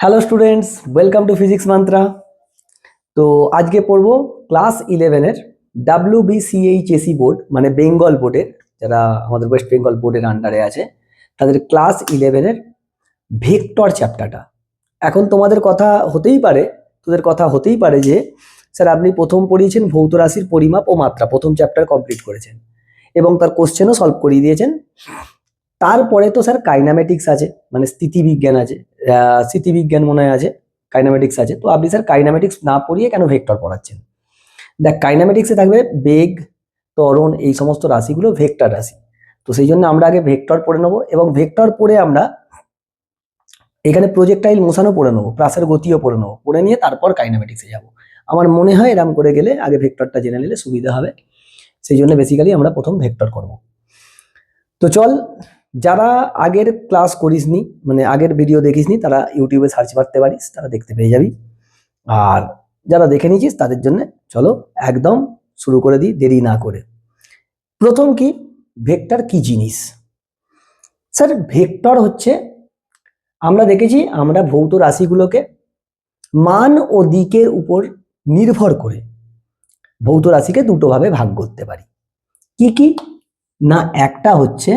Hello students, welcome to physics mantra. তো আজকে পড়বো ক্লাস 11-এর WBCHSE বোর্ড, মানে বেঙ্গল বোর্ডের, যারা আমাদের ওয়েস্ট বেঙ্গল বোর্ডের আন্ডারে আছে তাদের ক্লাস 11-এর ভেক্টর চ্যাপ্টারটা। এখন তোদের কথা হতেই পারে যে স্যার আপনি প্রথম পড়িয়েছেন ভৌত রাশির পরিমাপ ও মাত্রা, প্রথম চ্যাপ্টার কমপ্লিট করেছেন এবং তার কোশ্চেনও সলভ করিয়ে দিয়েছেন। তারপরে তো স্যার কাইনামেটিক্স আছে, মানে স্থিতিবিজ্ঞান আছে, স্থিতিবিজ্ঞান মনে হয় আছে, কাইনামেটিক্স আছে। তো আপনি স্যার কাইনামেটিক্স না পড়িয়ে কেন ভেক্টর পড়াচ্ছেন? দেখ, কাইনামেটিক্সে থাকবে বেগ, ত্বরণ, এই সমস্ত রাশিগুলো ভেক্টর রাশি। তো সেই জন্য আমরা আগে ভেক্টর পড়ে নেবো এবং ভেক্টর পড়ে আমরা এখানে প্রজেক্টাইল মোশনও পড়ে নেবো, প্রাসের গতিও পড়ে নেবো, পড়ে নিয়ে তারপর কাইনামেটিক্সে যাব। আমার মনে হয় এরকম করে গেলে আগে ভেক্টরটা জেনে নিলে সুবিধা হবে। সেই জন্য বেসিক্যালি আমরা প্রথম ভেক্টর করব। তো চল, যারা আগের ক্লাস করিসনি, মানে আগের ভিডিও দেখিসনি, তারা ইউটিউবে সার্চ করতে পারিস, তারা দেখতে পেয়ে যাবি। আর যারা দেখে নিয়েছিস তাদের জন্য চলো একদম শুরু করে দিই দেরি না করে। প্রথম কি, ভেক্টর কি জিনিস? স্যার ভেক্টর হচ্ছে, আমরা দেখেছি আমরা ভৌত রাশিগুলোকে মান ও দিকের উপর নির্ভর করে ভৌত রাশিকে দুটো ভাবে ভাগ করতে পারি। কি কি না, একটা হচ্ছে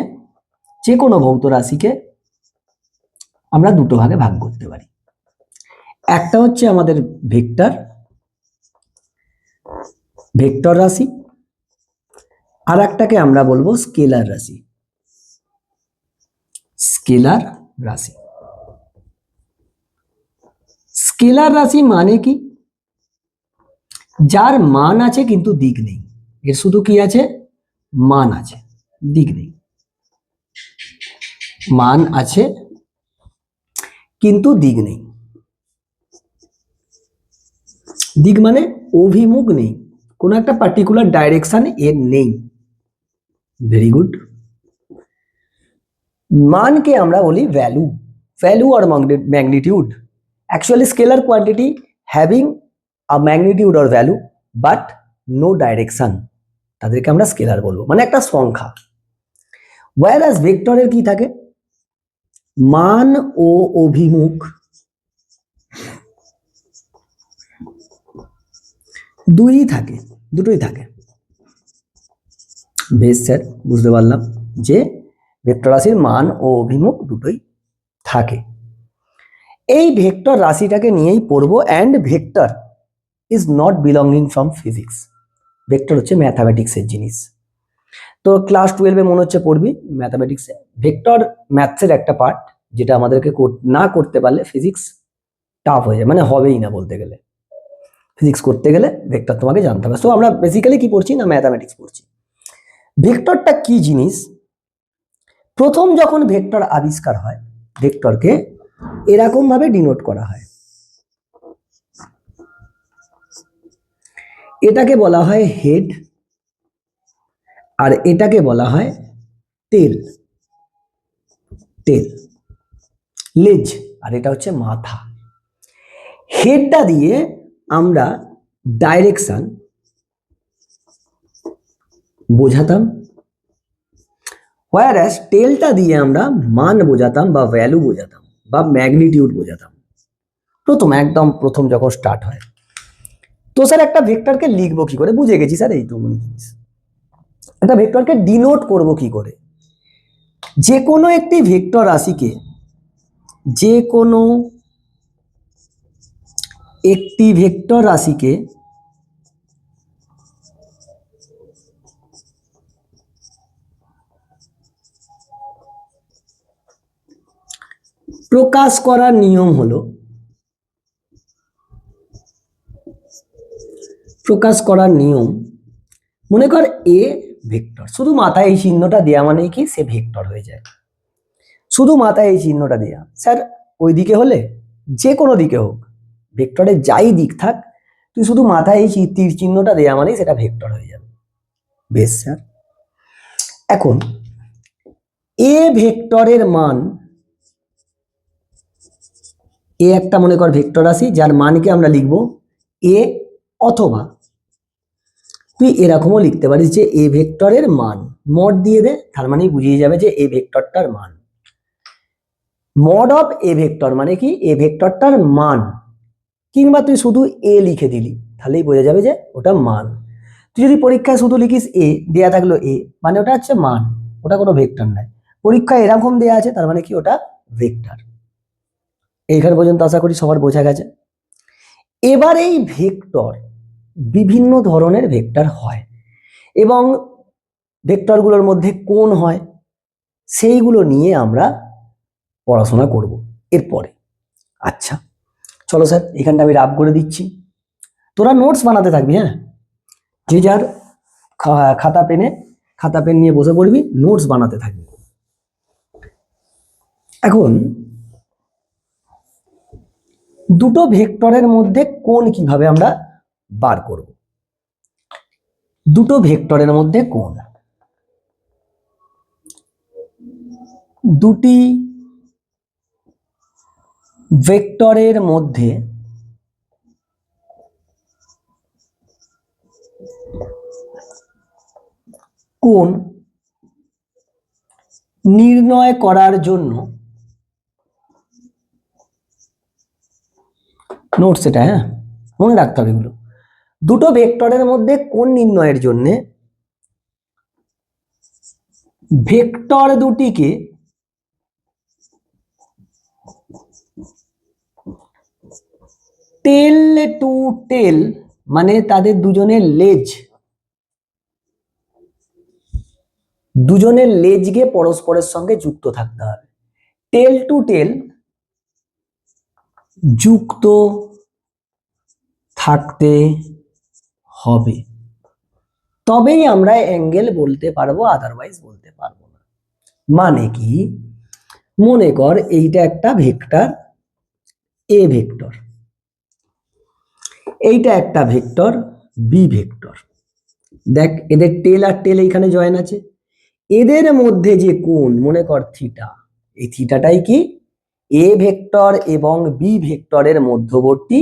যে কোনো ভৌত রাশিকে আমরা দুটো ভাগে ভাগ করতে পারি। একটা হচ্ছে আমাদের ভেক্টর ভেক্টর রাশি, আর একটাকে আমরা বলবো স্কেলার রাশি। স্কেলার রাশি, স্কেলার রাশি মানে কি? যার মান আছে কিন্তু দিক নেই। এর শুধু কি আছে? মান আছে, দিক নেই। মান আছে কিন্তু দিক নেই। দিক মানে অভিমুখ নেই, কোনো একটা পার্টিকুলার ডাইরেকশন এর নেই। Very good. মানকে আমরা বলি ভ্যালু, ভ্যালু আর magnitude. Actually scalar quantity having a magnitude or value but no direction, তাদেরকে আমরা স্কেলার বলবো, মানে একটা সংখ্যা। ওয়্যারঅ্যাজ ভেক্টরের কি থাকে? মান ও অভিমুখ দুটোই থাকে। বেশ স্যার, বুঝতে পারলাম যে ভেক্টর রাশির মান ও অভিমুখ দুটোই থাকে। এই ভেক্টর রাশিটাকে নিয়েই পড়বো। And vector is not belonging from physics. Vector হচ্ছে ম্যাথামেটিক্সের জিনিস। তো ক্লাস 12-এ মনে হচ্ছে পড়বি ম্যাথামেটিক্সে। ভেক্টর ম্যাথসের একটা পার্ট, যেটা আমাদেরকে না করতে পারলে ফিজিক্স টাফ হয়ে যায়, মানে হবেই না বলতে গেলে। ফিজিক্স করতে গেলে ভেক্টর তোমাকে জানতে হবে। সো আমরা বেসিক্যালি কি পড়ছি না, ম্যাথামেটিক্স পড়ছি। ভেক্টরটা কি জিনিস? প্রথম যখন ভেক্টর আবিষ্কার হয়, ভেক্টরকে এরকম ভাবে ডিনোট করা হয়। এটাকে বলা হয় হেড, আর এটাকে বলা হয় টেল, লেজ, আর এটা হচ্ছে মাথা। হেডটা দিয়ে আমরা ডাইরেকশন বোঝাতাম, whereas টেলটা দিয়ে আমরা মান বোঝাতাম বা ভ্যালু বোঝাতাম বা ম্যাগনিটিউড বোঝাতাম। একদম প্রথম যখন স্টার্ট হয়। তো স্যার একটা ভেক্টরকে লিখবো কি করে? বুঝে গেছি স্যার, এই তো জিনিস। একটা ভেক্টরকে ডিনোট করব কি করে? যে কোনো একটি ভেক্টর রাশিকে, যে কোনো একটি ভেক্টর রাশিকে প্রকাশ করার নিয়ম হলো, মনে কর এ ভেক্টর, শুধু মাথায় এই চিহ্নটা দেওয়া মানে কি সে ভেক্টর হয়ে যায়। শুধু মাথায় এই চিহ্নটা দেওয়া। স্যার ওই দিকে হলে, যে কোনো দিকে হোক, ভেক্টরের যাই দিক থাক, তুই শুধু মাথায় এই তীর চিহ্নটা দেওয়া মানে সেটা ভেক্টর হয়ে যাবে। বেশ স্যার, এখন এ ভেক্টরের মান, এ একটা মনে কর ভেক্টর রাশি যার মানকে আমরা লিখব এ, অথবা তুই এরকমও লিখতে পারিস যে এ ভেক্টরের মান, মড দিয়ে দে, তার মানে বুঝিয়ে যাবে যে এ ভেক্টরটার মান। মড অফ এ ভেক্টর মানে কি, এ ভেক্টরটার মান, কিংবা তুই শুধু এ লিখে দিলি তাহলেই বোঝা যাবে যে ওটা মান। তুই যদি পরীক্ষায় শুধু লিখিস এ, দেয়া থাকলো এ, মানে ওটা হচ্ছে মান, ওটা কোনো ভেক্টর নয়। পরীক্ষায় এরকম দেয়া আছে তার মানে কি ওটা ভেক্টর। এইখানে পর্যন্ত আশা করি সবার বোঝা গেছে। এবার এই ভেক্টর, বিভিন্ন ধরনের ভেক্টর হয় এবং ভেক্টরগুলোর মধ্যে কোণ হয়, সেইগুলো নিয়ে আমরা পড়াশোনা করব এরপরে। আচ্ছা চলো স্যার, এখানটা আমি রাফ করে দিচ্ছি, তোরা নোটস বানাতে থাকবি। হ্যাঁ, যে যার খাতা পেন নিয়ে বসে পড়বি, নোটস বানাতে থাকবি। এখন দুটো ভেক্টরের মধ্যে কোণ কিভাবে আমরা বার করব। দুটো ভেক্টরের মধ্যে কোণ, দুটি ভেক্টরের মধ্যে কোণ নির্ণয় করার জন্য, নোটস এটা, হ্যাঁ মনে রাখতে হবে এগুলো, দুটো ভেক্টরের মধ্যে কোণ নির্ণয়ের জন্য ভেক্টর দুটিকে টেল টু টেল, মানে তাদের দুজনের লেজকে পরস্পরের সঙ্গে যুক্ত থাকতে হবে। টেল টু টেল যুক্ত থাকতে হবে, তবেই আমরা অ্যাঙ্গেল বলতে পারবো, আদারওয়াইজ বলতে পারবো না। মানে কি, মনে কর এইটা একটা ভেক্টর এ ভেক্টর, এইটা একটা ভেক্টর বি ভেক্টর। দেখ এদের টেল আর টেল এইখানে জয়েন আছে, এদের মধ্যে যে কোণ মনে কর থিটা, এই থিটাটাই কি এ ভেক্টর এবং বি ভেক্টরের মধ্যবর্তী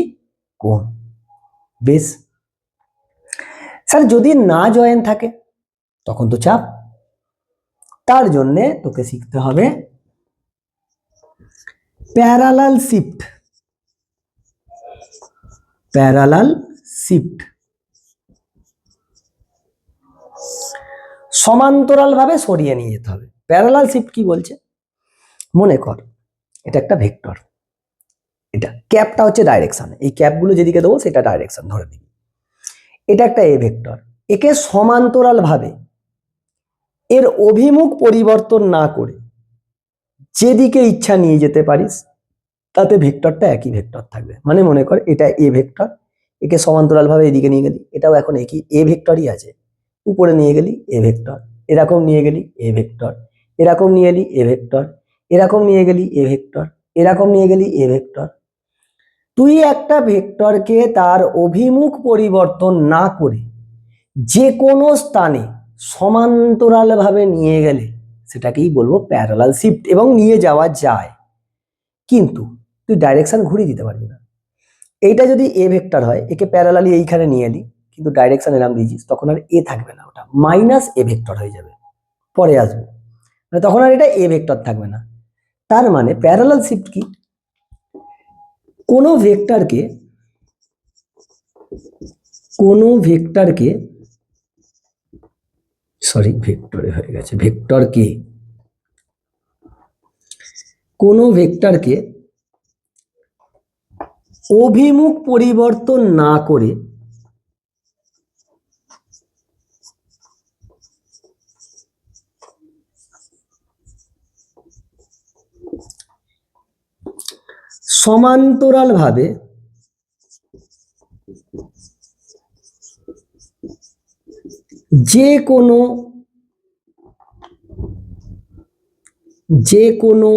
কোণ। বেশ, স্যার যদি না জয়েন থাকে তখন তো চাপ, তার জন্য তোকে শিখতে হবে প্যারালাল শিফট। প্যারালাল শিফট, সমান্তরাল ভাবে সরিয়ে নিয়ে যেতে হবে। প্যারালাল শিফট কি বলছে, মনে কর এটা একটা ভেক্টর, এটা ক্যাপটা হচ্ছে ডাইরেকশন, এই ক্যাপগুলো যেদিকে দেবো সেটা ডাইরেকশন ধরে নিবি। এটা একটা এ ভেক্টর, একে সমান্তরাল ভাবে এর অভিমুখ পরিবর্তন না করে যেদিকে ইচ্ছা নিয়ে যেতে পারিস, তাতে ভেক্টরটা একই ভেক্টর থাকবে। মানে মনে কর এটা এ ভেক্টর, একে সমান্তরাল ভাবে এদিকে নিয়ে গেলি, এটাও এখন একই এ ভেক্টরই আছে, উপরে নিয়ে গেলি এ ভেক্টর, এরকম নিয়ে গেলি এ ভেক্টর, এরকম নিয়ে গেলি এ ভেক্টর, এরকম নিয়ে গেলি এ ভেক্টর, এরকম নিয়ে গেলি এ ভেক্টর। তুই একটা ভেক্টরকে তার অভিমুখ পরিবর্তন না করে যে কোনো স্থানে সমান্তরাল ভাবে নিয়ে গেলে সেটাকেই বলবো প্যারালাল শিফট, এবং নিয়ে যাওয়া যায়, কিন্তু তুই ডাইরেকশন ঘুরিয়ে দিতে পারবি না। এইটা যদি এ ভেক্টর হয়, একে প্যারালালি এইখানে নিয়ে এলি, কিন্তু ডাইরেকশন এরকম দিয়েছিস, তখন আর এ থাকবে না, ওটা মাইনাস এ ভেক্টর হয়ে যাবে, পরে আসবো, মানে তখন আর এটা এ ভেক্টর থাকবে না। তার মানে প্যারালাল শিফট কি, কোনো ভেক্টরকে সরি ভেক্টরে হয়ে গেছে, কোনো ভেক্টরকে অভিমুখ পরিবর্তন না করে সমান্তরাল ভাবে যে কোনো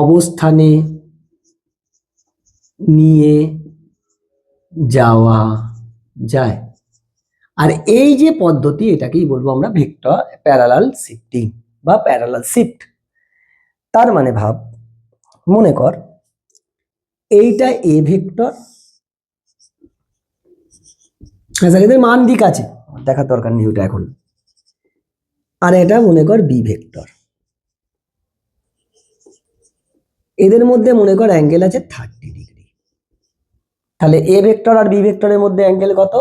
অবস্থানে নিয়ে যাওয়া যায়। আর এই যে পদ্ধতি, এটাকেই বলবো আমরা ভেক্টর প্যারালাল শিফটিং বা প্যারালাল শিফট। তার মানে ভাব, মনে কর এইটা এ ভেক্টর, এদের মান দিক আছে, দেখার দরকার নেই ওটা এখন। আর এটা মনে কর বি ভেক্টর। এদের মধ্যে মনে কর অ্যাঙ্গেল আছে 30°। তাহলে এ ভেক্টর আর বি ভেক্টরের মধ্যে অ্যাঙ্গেল কত?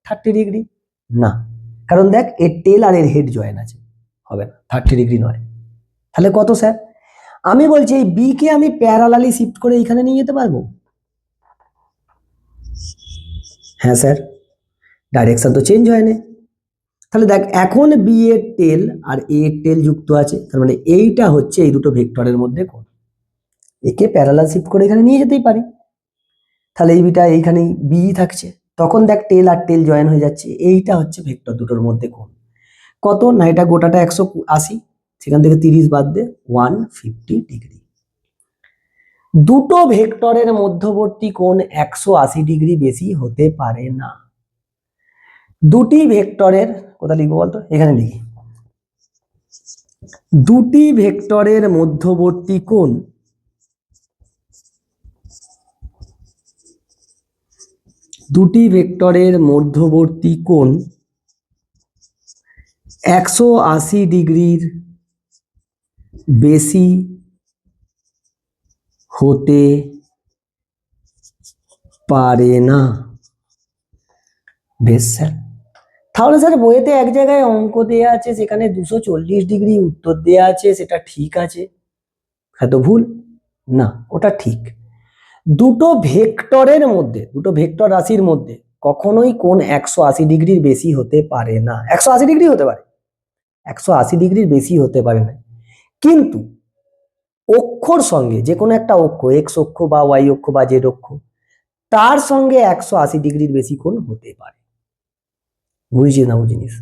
30°। না, কারণ দেখ এর টেল আর এর হেড জয়েন আছে, হবে না, 30° নয়। তাহলে কত স্যার? আমি বলছি এই বি কে আমি প্যারালালি শিফট করে এখানে নিয়ে যেতে পারবো। হ্যাঁ স্যার, ডাইরেকশন তো চেঞ্জ হয় না। তাহলে দেখ এখন বি এর টেল আর এ এর টেল যুক্ত আছে, তার মানে এইটা হচ্ছে এই দুটো ভেক্টরের মধ্যে কোণ। একে প্যারালাল শিফট করে এখানে নিয়ে যেতেই পারি। তাহলে এই বিটা এইখানে বি থাকছে, তখন দেখ টেল আর টেল জয়েন হয়ে যাচ্ছে, এইটা হচ্ছে ভেক্টর দুটোর মধ্যে কোণ। কত না, এটা গোটাটা 180, সেখান থেকে 30 বাদ দে 150°। দুটো ভেক্টরের মধ্যবর্তী কোণ 180° বেশি হতে পারে না। দুটি ভেক্টরের, কোথায় লিখবো বলতো, এখানে লিখি, দুটি ভেক্টরের মধ্যবর্তী কোণ দুটি ভেক্টরের মধ্যবর্তী কোণ 180°-র বেশি হতে পারে না। বেশ স্যার, তাহলে স্যার বইয়েতে এক জায়গায় অঙ্ক দেয়া আছে, সেখানে 240° উত্তর দেয়া আছে, সেটা ঠিক আছে? হ্যাঁ তো ভুল না, ওটা ঠিক। দুটো ভেক্টরের মধ্যে, দুটো ভেক্টর রাশির মধ্যে কখনোই কোণ 180°-র বেশি হতে পারে না। 180° হতে পারে, 180°-র বেশি হতে পারে না, কিন্তু অক্ষর সঙ্গে, যে কোনো একটা অক্ষ, এক্স অক্ষ বা ওয়াই অক্ষ বা জেড অক্ষ, তার সঙ্গে 180°-র বেশি কোণ হতে পারে। বুঝছিস না বুঝিনিস?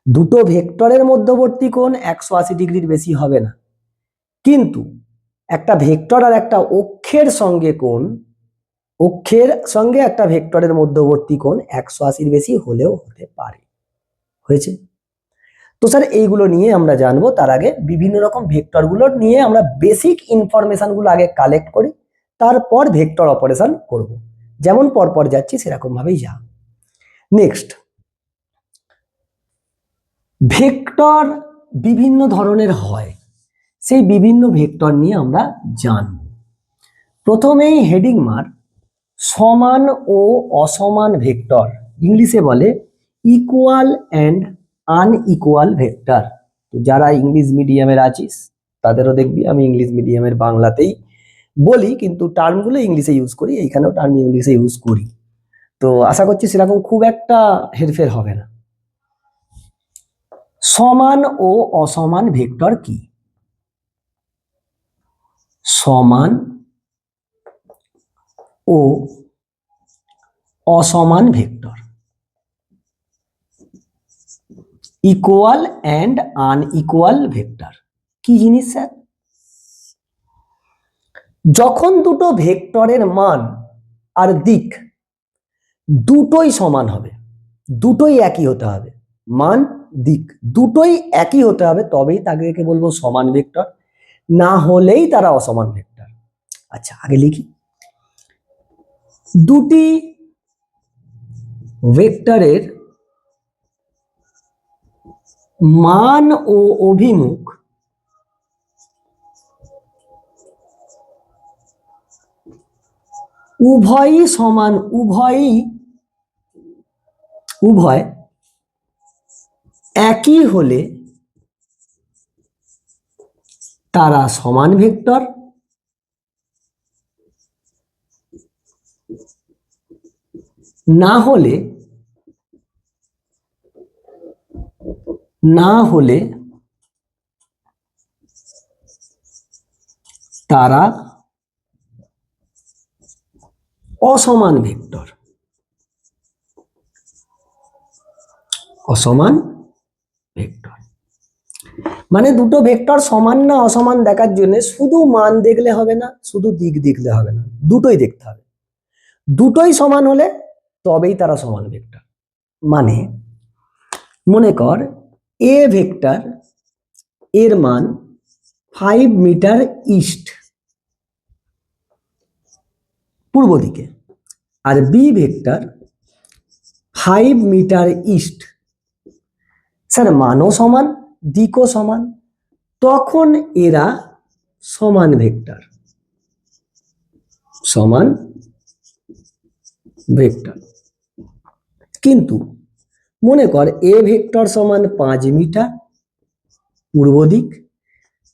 দুটো ভেক্টরের মধ্যবর্তী কোণ 180°-র বেশি হবে না, কিন্তু একটা ভেক্টর আর একটা অক্ষের সঙ্গে কোণ, অক্ষের সঙ্গে একটা ভেক্টরের মধ্যবর্তী কোণ 180°-র বেশি হলেও হতে পারে। হয়েছে? তো স্যার এইগুলো নিয়ে আমরা জানবো, তার আগে বিভিন্ন রকম ভেক্টরগুলো নিয়ে আমরা বেসিক ইনফরমেশনগুলো আগে কালেক্ট করি, তারপর ভেক্টর অপারেশন করব। যেমন পরপর যাচ্ছি সেরকম ভাবেই যা। নেক্সট, ভেক্টর বিভিন্ন ধরনের হয়, সেই বিভিন্ন ভেক্টর নিয়ে আমরা জানব। প্রথমেই হেডিং মার সমান ও অসমান ভেক্টর, ইংলিশে বলে ইকুয়াল অ্যান্ড আনইকুয়াল ভেক্টর। তো যারা ইংলিশ মিডিয়ামের আছিস তাদেরও দেখবি আমি ইংলিশ মিডিয়ামের বাংলাতেই বলি, কিন্তু টার্মগুলো ইংলিশে ইউজ করি, এইখানেও টার্ম ইংলিশে ইউজ করি। তো আশা করছি সেরকম খুব একটা হেরফের হবে না। সমান ও অসমান ভেক্টর কি? সমান ও অসমান vector, equal and unequal vector কি জিনিস স্যার? যখন দুটো ভেক্টরের মান আর দিক দুটোই সমান হবে, দুটোই একই হতে হবে, মান দিক দুটোই একই হতে হবে, তবেই তাদেরকে বলবো সমান ভেক্টর, না হলেই তারা অসমান ভেক্টর। আচ্ছা আগে লিখি, দুটি ভেক্টরের মান ও অভিমুখ উভয়ই সমান, উভয় একই হলে তারা সমান ভেক্টর, না হলে তারা অসমান ভেক্টর। অসমান ভেক্টর মানে দুটো ভেক্টর সমান না অসমান দেখার জন্য শুধু মান দেখলে হবে না, শুধু দিক দেখলে হবে না, দুটোই দেখতে হবে। দুটোই সমান হলে তবেই তারা সমান ভেক্টর। মানে মনে কর এ ভেক্টর এর মান 5 মিটার ইস্ট, পূর্ব দিকে, আর B vector 5 metre east. Sir মানও সমান, দিকও সমান, তখন এরা সমান ভেক্টর, সমান ভেক্টর। কিন্তু মনে কর এ ভেক্টর সমান 5 মিটার পূর্ব দিক,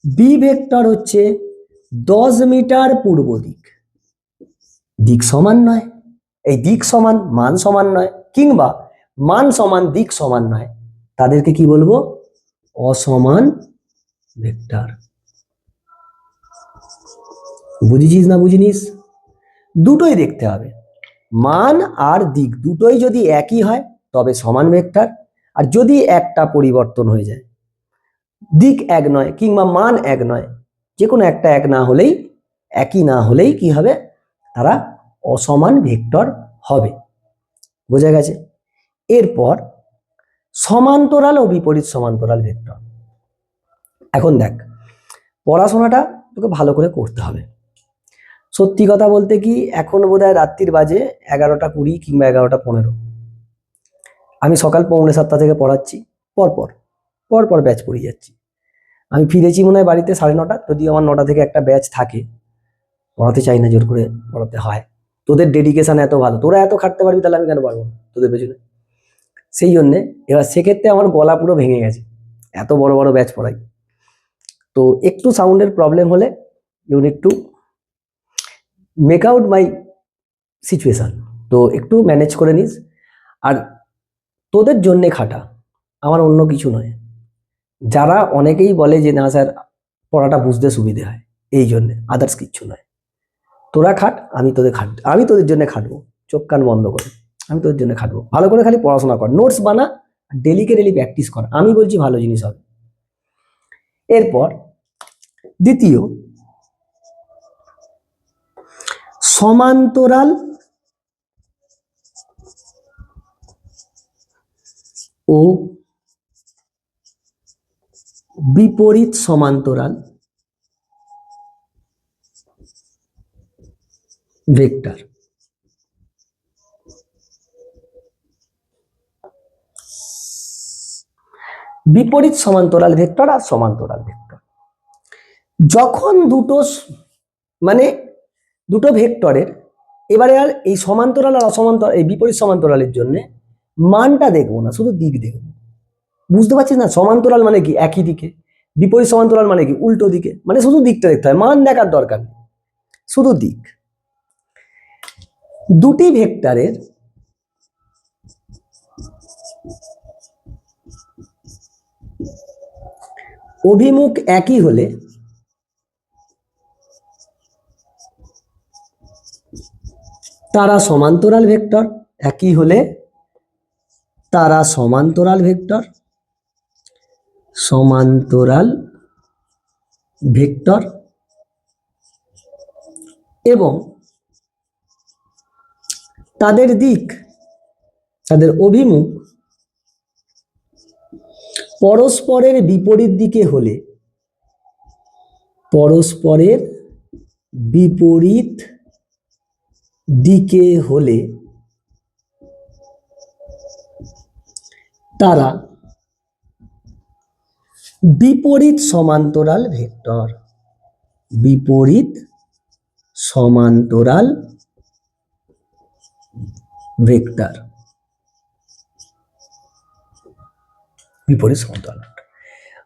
বি ভেক্টর হচ্ছে 10 মিটার পূর্ব দিক, দিক সমান নয়, এই দিক সমান মান সমান নয়, কিংবা মান সমান দিক সমান নয়, তাদেরকে কি বলবো? অসমান ভেক্টর। বুঝেছিস না বুঝিনিস? দুটোই দেখতে হবে, মান আর দিক দুটোই যদি একই হয় তবে সমান ভেক্টর, আর যদি একটা পরিবর্তন হয়ে যায়, দিক এক নয় কিংবা মান এক নয়, যে কোনো একটা এক না হলেই, একই না হলেই কি হবে? তারা অসমান ভেক্টর হবে। বোঝা গেছে? এরপর সমান্তরাল ও বিপরীত সমান্তরাল ভেক্টর। এখন দেখ, পড়াশোনাটা তোকে ভালো করে করতে হবে। সত্যি কথা বলতে কি, এখন বোধহয় রাত্রির বাজে 11:20 কিংবা 11:15। আমি সকাল 6:45 থেকে পড়াচ্ছি, পরপর পরপর ব্যাচ পড়িয়ে যাচ্ছি। আমি ফিরেছি মনে হয় বাড়িতে 9:30, যদিও আমার 9টা থেকে একটা ব্যাচ থাকে, পড়াতে চাই না, জোর করে পড়াতে হয়। তোদের ডেডিকেশন এত ভালো, তোরা এত খাটতে পারবি, তাহলে আমি কেন পারবো না তোদের পেছনে? সেই জন্যে এবার সেক্ষেত্রে আমার গলা পুরো ভেঙে গেছে, এত বড় বড় ব্যাচ পড়াই। তো একটু সাউন্ডের প্রবলেম হলে you need to make out my situation, তো একটু ম্যানেজ করে নিস। আর তোদের জন্যে খাটা, আমার অন্য কিছু নয়। যারা অনেকেই বলে যে না স্যার পড়াটা বুঝতে সুবিধে হয়, এই জন্যে, আদার্স কিচ্ছু নয়। তোরা খাট, আমি তোদের জন্য খাটবো, চোখ কান বন্ধ করে আমি তোদের জন্য খাটবো। ভালো করে খালি পড়াশোনা কর, নোটস বানা, ডেলিকে ডেলি প্র্যাকটিস কর, আমি বলছি ভালো জিনিস হবে। এরপর দ্বিতীয়, সমান্তরাল ও বিপরীত সমান্তরাল ভেক্টর। বিপরীত সমান্তরাল ভেক্টর আর সমান্তরাল ভেক্টর, যখন দুটো ভেক্টরের, এবারে আর এই সমান্তরাল আর অসমান্তরাল, এই বিপরীত সমান্তরালের জন্য মানটা দেখবো না, শুধু দিক দেখবো। বুঝতে পারছিস না? সমান্তরাল মানে কি একই দিকে, বিপরীত সমান্তরাল মানে কি উল্টো দিকে, মানে শুধু দিকটা দেখতে হয়, মান দেখার দরকার নেই, শুধু দিক। দুটি ভেক্টরের অভিমুখ একই হলে তারা সমান্তরাল ভেক্টর, একই হলে তারা সমান্তরাল ভেক্টর, সমান্তরাল ভেক্টর, এবং তাদের দিক, তাদের অভিমুখ পরস্পরের বিপরীত দিকে হলে, পরস্পরের বিপরীত দিকে হলে তারা বিপরীত সমান্তরাল ভেক্টর, বিপরীত সমান্তরাল ভেক্টর, বিপরীত সমান্তরাল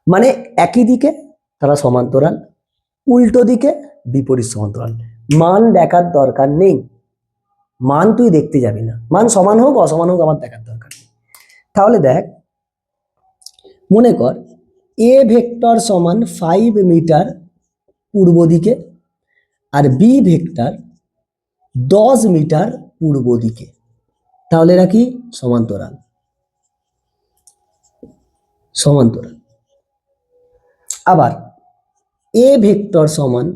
মানে একই দিকে তারা সমান্তরাল, উল্টো দিকে বিপরীত সমান্তরাল। মান দেখার দরকার নেই, মান তুই দেখতে যাবি না, মান সমান হোক অসমান হোক আমার দেখার দরকার নেই। তাহলে দেখ, মনে কর এ ভেক্টর সমান 5 মিটার পূর্ব দিকে আর বি ভেক্টর 10 মিটার পূর্ব দিকে, তাহলে এরা কি সমান্তরাল, সমান্তরাল। আবার এ ভেক্টর সমান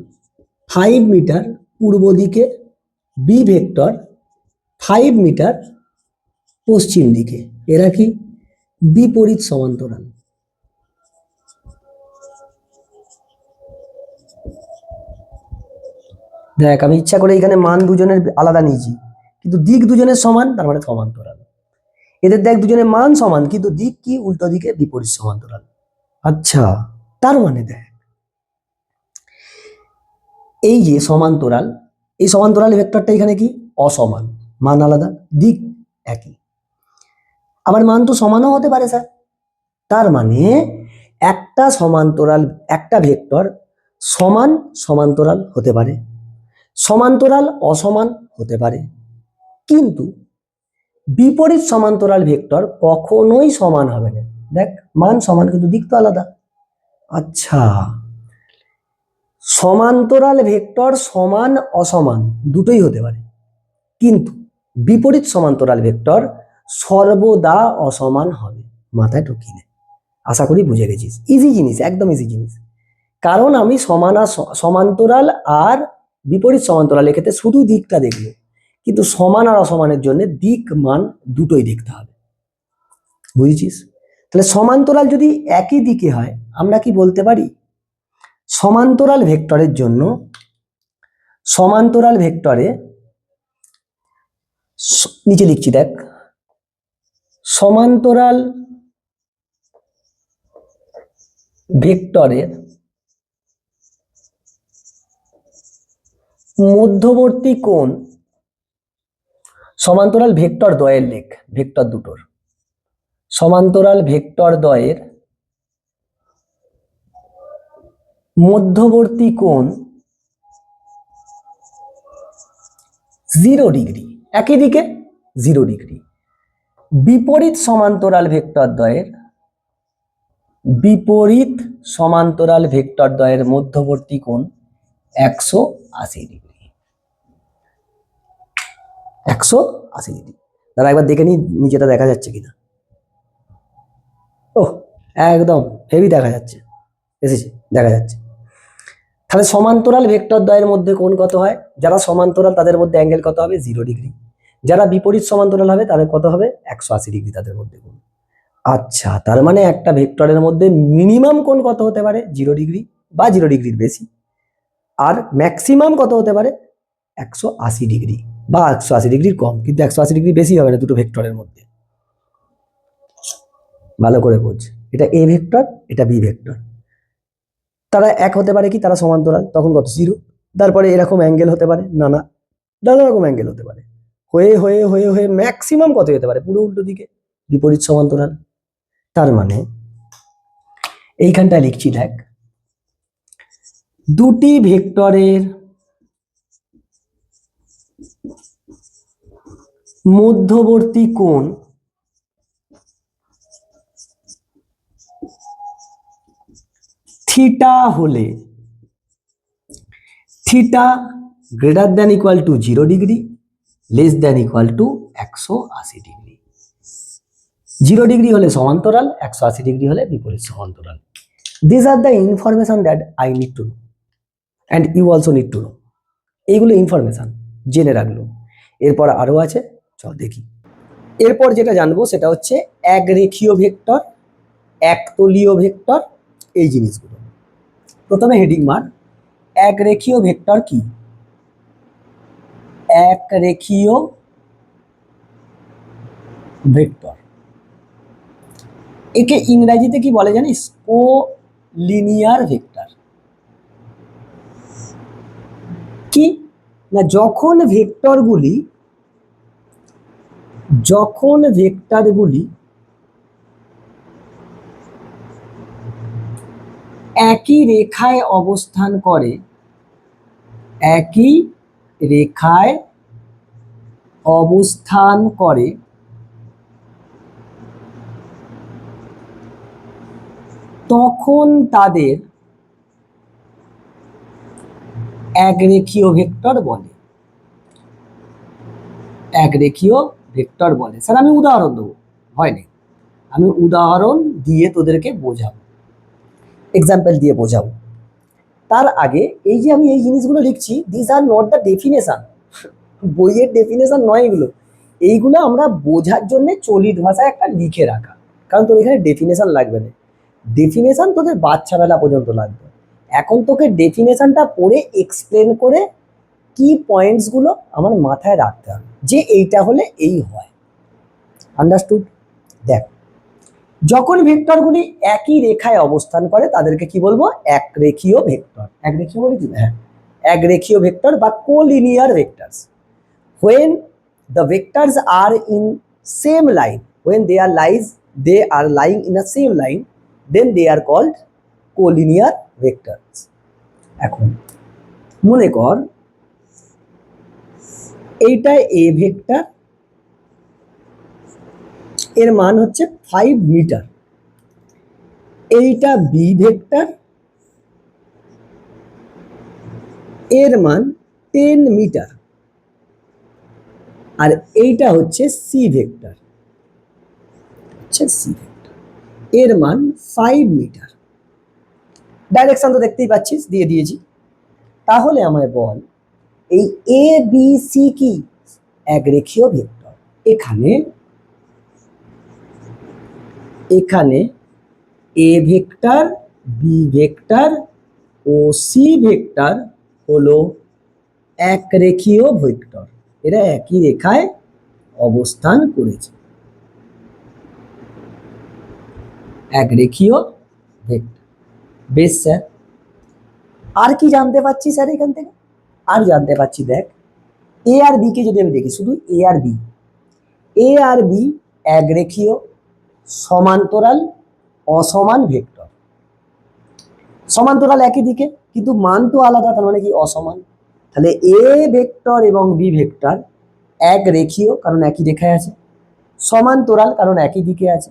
5 মিটার পূর্ব দিকে, বি ভেক্টর 5 মিটার পশ্চিম দিকে, এরা কি বিপরীত সমান্তরাল। দেখ, আমি ইচ্ছা করে এখানে মান দুজনের আলাদা নিয়েছি, কিন্তু দিক দুজনের সমান, তার মানে সমান্তরাল। এদের দেখ দুজনের মান সমান কিন্তু দিক কি উল্টো দিকে, বিপরীত সমান্তরাল। আচ্ছা, তার মানে দেখ, এই যে সমান্তরাল, এই সমান্তরাল ভেক্টরটা এখানে কি অসমান, মান আলাদা, দিক একই, আবার মান তো সমানও হতে পারে স্যার। তার মানে একটা সমান্তরাল, একটা ভেক্টর সমান সমান্তরাল হতে পারে, সমান্তরাল অসমান হতে পারে, কিন্তু বিপরীত সমান্তরাল ভেক্টর কখনোই সমান হবে না। দেখ, মান সমান কিন্তু দিক তো আলাদা। আচ্ছা, সমান্তরাল ভেক্টর সমান অসমান দুটোই হতে পারে, কিন্তু বিপরীত সমান্তরাল ভেক্টর সর্বদা অসমান হবে। মাথায় ঢুকিয়ে নে, আশা করি বুঝে গেছিস। ইজি জিনিস, একদম ইজি জিনিস। কারণ আমি সমান্তরাল আর বিপরীত সমান্তরাল এক্ষেত্রে শুধু দিকটা দেখবো, কিন্তু সমান আর অসমানের জন্য দিক মান দুটোই দেখতে হবে। বুঝেছিস? তাহলে সমান্তরাল যদি একই দিকে হয়, আমরা কি বলতে পারি সমান্তরাল ভেক্টরের জন্য, সমান্তরাল ভেক্টরে নিচে লিখছি দেখ, সমান্তরাল ভেক্টরের মধ্যবর্তী কোণ, সমান্তরাল ভেক্টর দ্বয়ের লেখ, ভেক্টর দুটোর, সমান্তরাল ভেক্টর দ্বয়ের মধ্যবর্তী কোণ 0 ডিগ্রি, একই দিকে 0 ডিগ্রি। বিপরীত সমান্তরাল ভেক্টর দ্বয়ের, বিপরীত সমান্তরাল ভেক্টর দ্বয়ের মধ্যবর্তী কোণ 180 ডিগ্রি, 180 ডিগ্রি। দাঁড়া একবার দেখে নি নিচেটা দেখা যাচ্ছে কিনা। ও, একদম হেভি দেখা যাচ্ছে, এসেছে, দেখা যাচ্ছে। তাহলে সমান্তরাল ভেক্টর দ্বয়ের মধ্যে কোণ কত হয়? যারা সমান্তরাল তাদের মধ্যে অ্যাঙ্গেল কত হবে? 0 ডিগ্রি। যারা বিপরীত সমান্তরাল হবে তাদের কত হবে? 180 ডিগ্রি তাদের মধ্যে কোণ। আচ্ছা, তার মানে একটা ভেক্টরের মধ্যে মিনিমাম কোণ কত হতে পারে? 0 ডিগ্রি বা 0 ডিগ্রির বেশি। আর ম্যাক্সিমাম কত হতে পারে? 180 ডিগ্রি বা 180 ডিগ্রির কম, কিন্তু 180 ডিগ্রি বেশি হবে না দুটো ভেক্টরের মধ্যে। ভালো করে বোঝ, এটা এ ভেক্টর, এটা বি ভেক্টর, তারা এক হতে পারে কি? তারা সমান্তরাল, তখন কত? 0। তারপরে এরকম অ্যাঙ্গেল হতে পারে, নানা রকম অ্যাঙ্গেল হতে পারে, হয়ে হয়ে হয়ে হয়ে ম্যাক্সিমাম কত হতে পারে? পুরো উল্টো দিকে, বিপরীত সমান্তরাল। তার মানে এইখানটা লিখছি দেখ, দুটি ভেক্টরের মধ্যবর্তী কোণ থিটা হলে, theta greater than equal to 0 degree, less than equal to 180 degree. 0 degree হলে সমান্তরাল, 180 ডিগ্রি হলে বিপরীত সমান্তরাল। This are the information that I need to know and you also need to know. এইগুলো ইনফরমেশন জেনে রাখলো। এরপর আরো আছে, চল দেখি। এরপর যেটা জানবো সেটা হচ্ছে একরেখীয় ভেক্টর, একতলীয় ভেক্টর, এই জিনিসগুলো। প্রথমে হেডিং মার, একরেখীয় ভেক্টর কি? একরেখীয় ভেক্টর, একে ইংরেজিতে কি বলে জানিস? Collinear vector. কি না, যখন ভেক্টরগুলি একই রেখায় অবস্থান করে, একই রেখায় অবস্থান করে, তখন তাদের একরেখীয় ভেক্টর বলে। একরেখীয় ভেক্টর বলে। স্যার আমি উদাহরণ দেবো, ভয় নেই, আমি উদাহরণ দিয়ে তোদেরকে বোঝাবো, এক্সাম্পল দিয়ে বোঝাবো। তার আগে এই যে আমি এই জিনিসগুলো লিখছি, this are not the definition, বইয়ের ডেফিনেশন নয় এগুলো। এইগুলো আমরা বোঝার জন্য চলিত ভাষায় একটা লিখে রাখা, কারণ তোর এখানে ডেফিনেশন লাগবে না। ডেফিনেশন তোদের বাচ্চাবেলা পর্যন্ত লাগবে। এখন তোকে ডেফিনেশনটা পড়ে এক্সপ্লেন করে কি পয়েন্টসগুলো আমার মাথায় রাখতে হবে, যে এইটা হলে এই হয়। আন্ডারস্টুড? দেখ, যখন ভেক্টরগুলি একই রেখায় অবস্থান করে তাদেরকে কি বলবো? একরেখীয় ভেক্টর। একরেখীয় বলি কি? হ্যাঁ, একরেখীয় ভেক্টর বা collinear vectors. when the vectors are in same line, when they are lying in a same line, then they are called collinear vectors. এখন মনে কর এইটা a ভেক্টর, এর মান হচ্ছে 5 মিটার, এইটা b ভেক্টর, এর মান 10 মিটার, আর এইটা হচ্ছে c ভেক্টর, এর মান 5 মিটার। ডাইরেকশন তো দেখতেই পাচ্ছিস, দিয়ে দিয়েছি। তাহলে আমায় বল এই এ বি সি কি? একরেখীয় ভেক্টর। এখানে এ ভেক্টর, বি ভেক্টর ও সি ভেক্টর হলো একরেখীয় ভেক্টর, এরা একই রেখায় অবস্থান করেছে, একরেখীয় ভেক্টর। বেশ স্যার, আর কি জানতে পাচ্ছি স্যার এখান থেকে? আর জানতে পাচ্ছি, দেখ এ আর বি কে যদি আমি দেখি, শুধু এ আর বি একরেখীয়, সমান্তরাল, অসমান ভেক্টর। সমান্তরাল একই দিকে কিন্তু মান তো আলাদা, তার মানে কি? অসমান। তাহলে এ ভেক্টর এবং বি ভেক্টর একরেখীয় কারণ একই রেখায় আছে, সমান্তরাল কারণ একই দিকে আছে,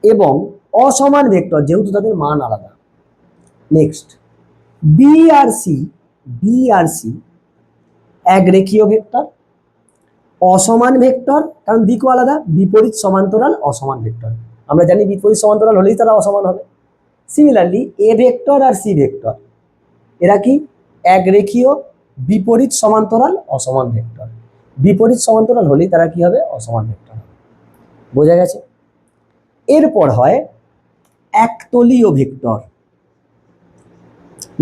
এবং অসমান ভেক্টর যেহেতু তাদের মান আলাদা। নেক্সট, বি আর সি একরেখীয় ভেক্টর, অসমান ভেক্টর কারণ দিকও আলাদা, বিপরীত সমান্তরাল অসমান ভেক্টর। আমরা জানি বিপরীত সমান্তরাল হলেই তারা অসমান হবে। সিমিলারলি এ ভেক্টর আর সি ভেক্টর এরা কি? একরেখীয়, বিপরীত সমান্তরাল অসমান ভেক্টর। বিপরীত সমান্তরাল হলেই তারা কি হবে? অসমান ভেক্টর হবে। বোঝা গেছে? এরপর হয় একতলীয় ভেক্টর।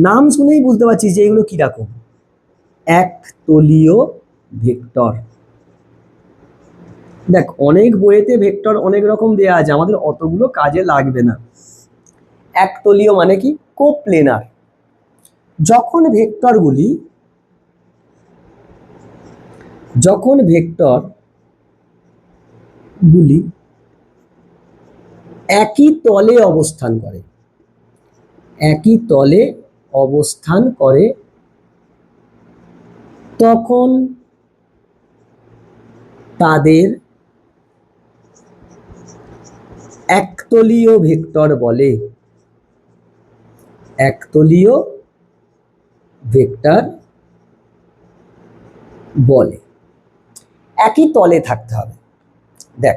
নাম শুনেই বুঝতে পারছিস যে এগুলো কিরকম। একতলীয় ভেক্টর, দেখ অনেক বইয়েতে ভেক্টর অনেক রকম দেয়া আছে, আমাদের অতগুলো কাজে লাগবে না। একতলীয় মানে কি? কোপ্লেনার। যখন ভেক্টরগুলি একই তলে অবস্থান করে তখন তাদের একতলীয় ভেক্টর বলে। একতলীয় ভেক্টর বলে। একই তলে থাকতে হবে। দেখ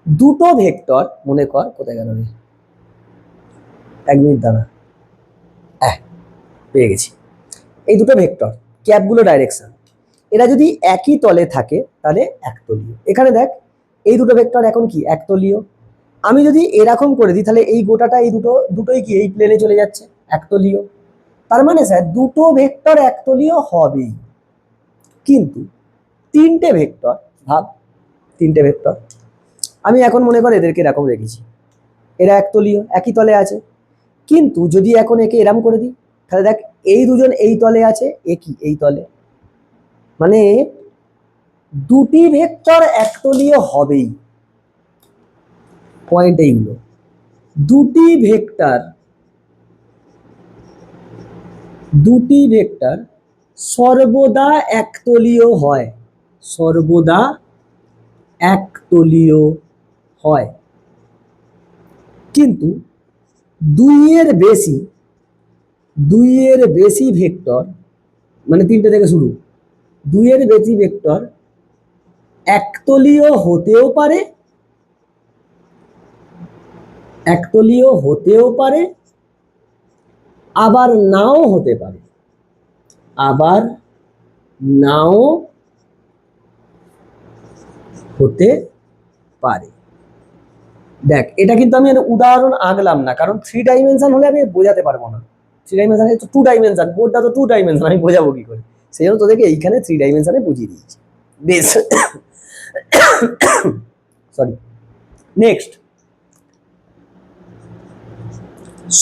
দুটো ভেক্টর, মনে কর, কোথায় গেল রে? 1 মিনিট দাঁড়া, পেয়ে গেছি। এই দুটো ভেক্টর, ক্যাপগুলো ডাইরেকশন, এরা যদি একই তলে থাকে তাহলে একতলীয়। এখানে দেখ এই দুটো ভেক্টর এখন কি? একতলীয়। আমি যদি এরকম করে দিই তাহলে এই গোটাটা, এই দুটোই কি? এই প্লেনে চলে যাচ্ছে, একতলীয়। তার মানে স্যার দুটো ভেক্টর একতলীয় হবেই, কিন্তু তিনটে ভেক্টর, ভাব তিনটে ভেক্টর, আমি এখন মনে কর এদেরকে এরকম রেখেছি, এরা একতলীয়, একই তলে আছে। কিন্তু যদি এখন একে এরম করে দিই তাহলে দেখ এই দুজন এই তলে আছে, একই এই তলে, মানে দুটি ভেক্টর একতলীয় হবেই। পয়েন্ট এইগুলো, দুটি ভেক্টর সর্বদা একতলীয় হয়, সর্বদা একতলীয় হয়। কিন্তু দুইয়ের বেশি ভেক্টর, মানে তিনটে থেকে শুরু, দুইয়ের বেশি ভেক্টর একতলীয় হতেও পারে, আবার নাও হতে পারে, দেখ এটা কিন্তু আমি উদাহরণ আঁকলাম না, কারণ 3 ডাইমেনশন হলে আমি বোঝাতে পারবো না। 3 ডাইমেনশন, 2 ডাইমেনশন, বোর্ডটা তো 2 ডাইমেনশন, আমি বোঝাবো কি করে? সেই জন্য তোদেরকে এইখানে 3 ডাইমেনশনে বুঝিয়ে দিয়েছি। বেশ, সরি। নেক্সট,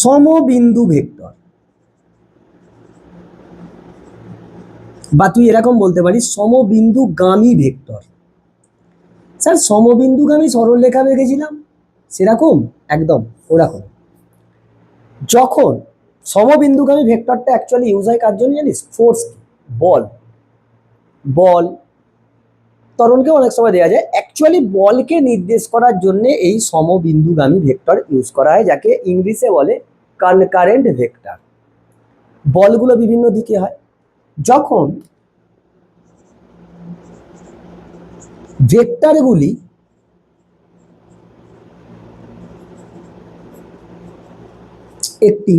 সমবিন্দু ভেক্টর, বা তুই এরকম বলতে পারিস সমবিন্দুগামী ভেক্টর। স্যার সমবিন্দুগামী সরলরেখা এঁকেছিলাম সেরকম, একদম ওরকম। যখন সমবিন্দুগামী ভেক্টরটা অ্যাকচুয়ালি ইউজ হয় কার জন্য জানিস? ফোর্স, বল। বল ত্বরণকে অনেক সময় দেওয়া যায়, অ্যাকচুয়ালি বলকে নির্দেশ করার জন্য এই সমবিন্দুগামী ভেক্টর ইউজ করা হয়, যাকে ইংলিশে বলে কনকারেন্ট ভেক্টর। বলগুলো বিভিন্ন দিকে হয়। যখন ভেক্টরগুলি একটি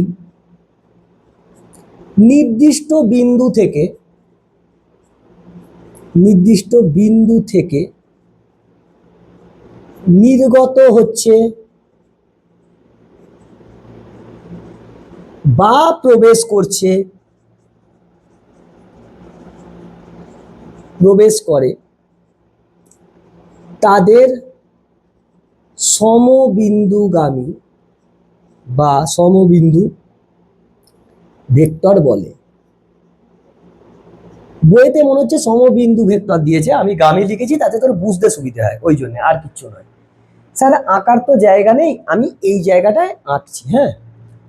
নির্দিষ্ট বিন্দু থেকে নির্গত হচ্ছে বা প্রবেশ করে তাদের সমবিন্দুগামী বা সমবিন্দু ভেক্টর বলে। বইতে মনে হচ্ছে সমবিন্দু ভেক্টর দিয়েছে, আমি গামী লিখেছি তাতে তোর বুঝতে সুবিধা হয়, ওই জন্য, আর কিচ্ছু নয়। স্যার আঁকার তো জায়গা নেই, আমি এই জায়গাটায় আঁকছি। হ্যাঁ,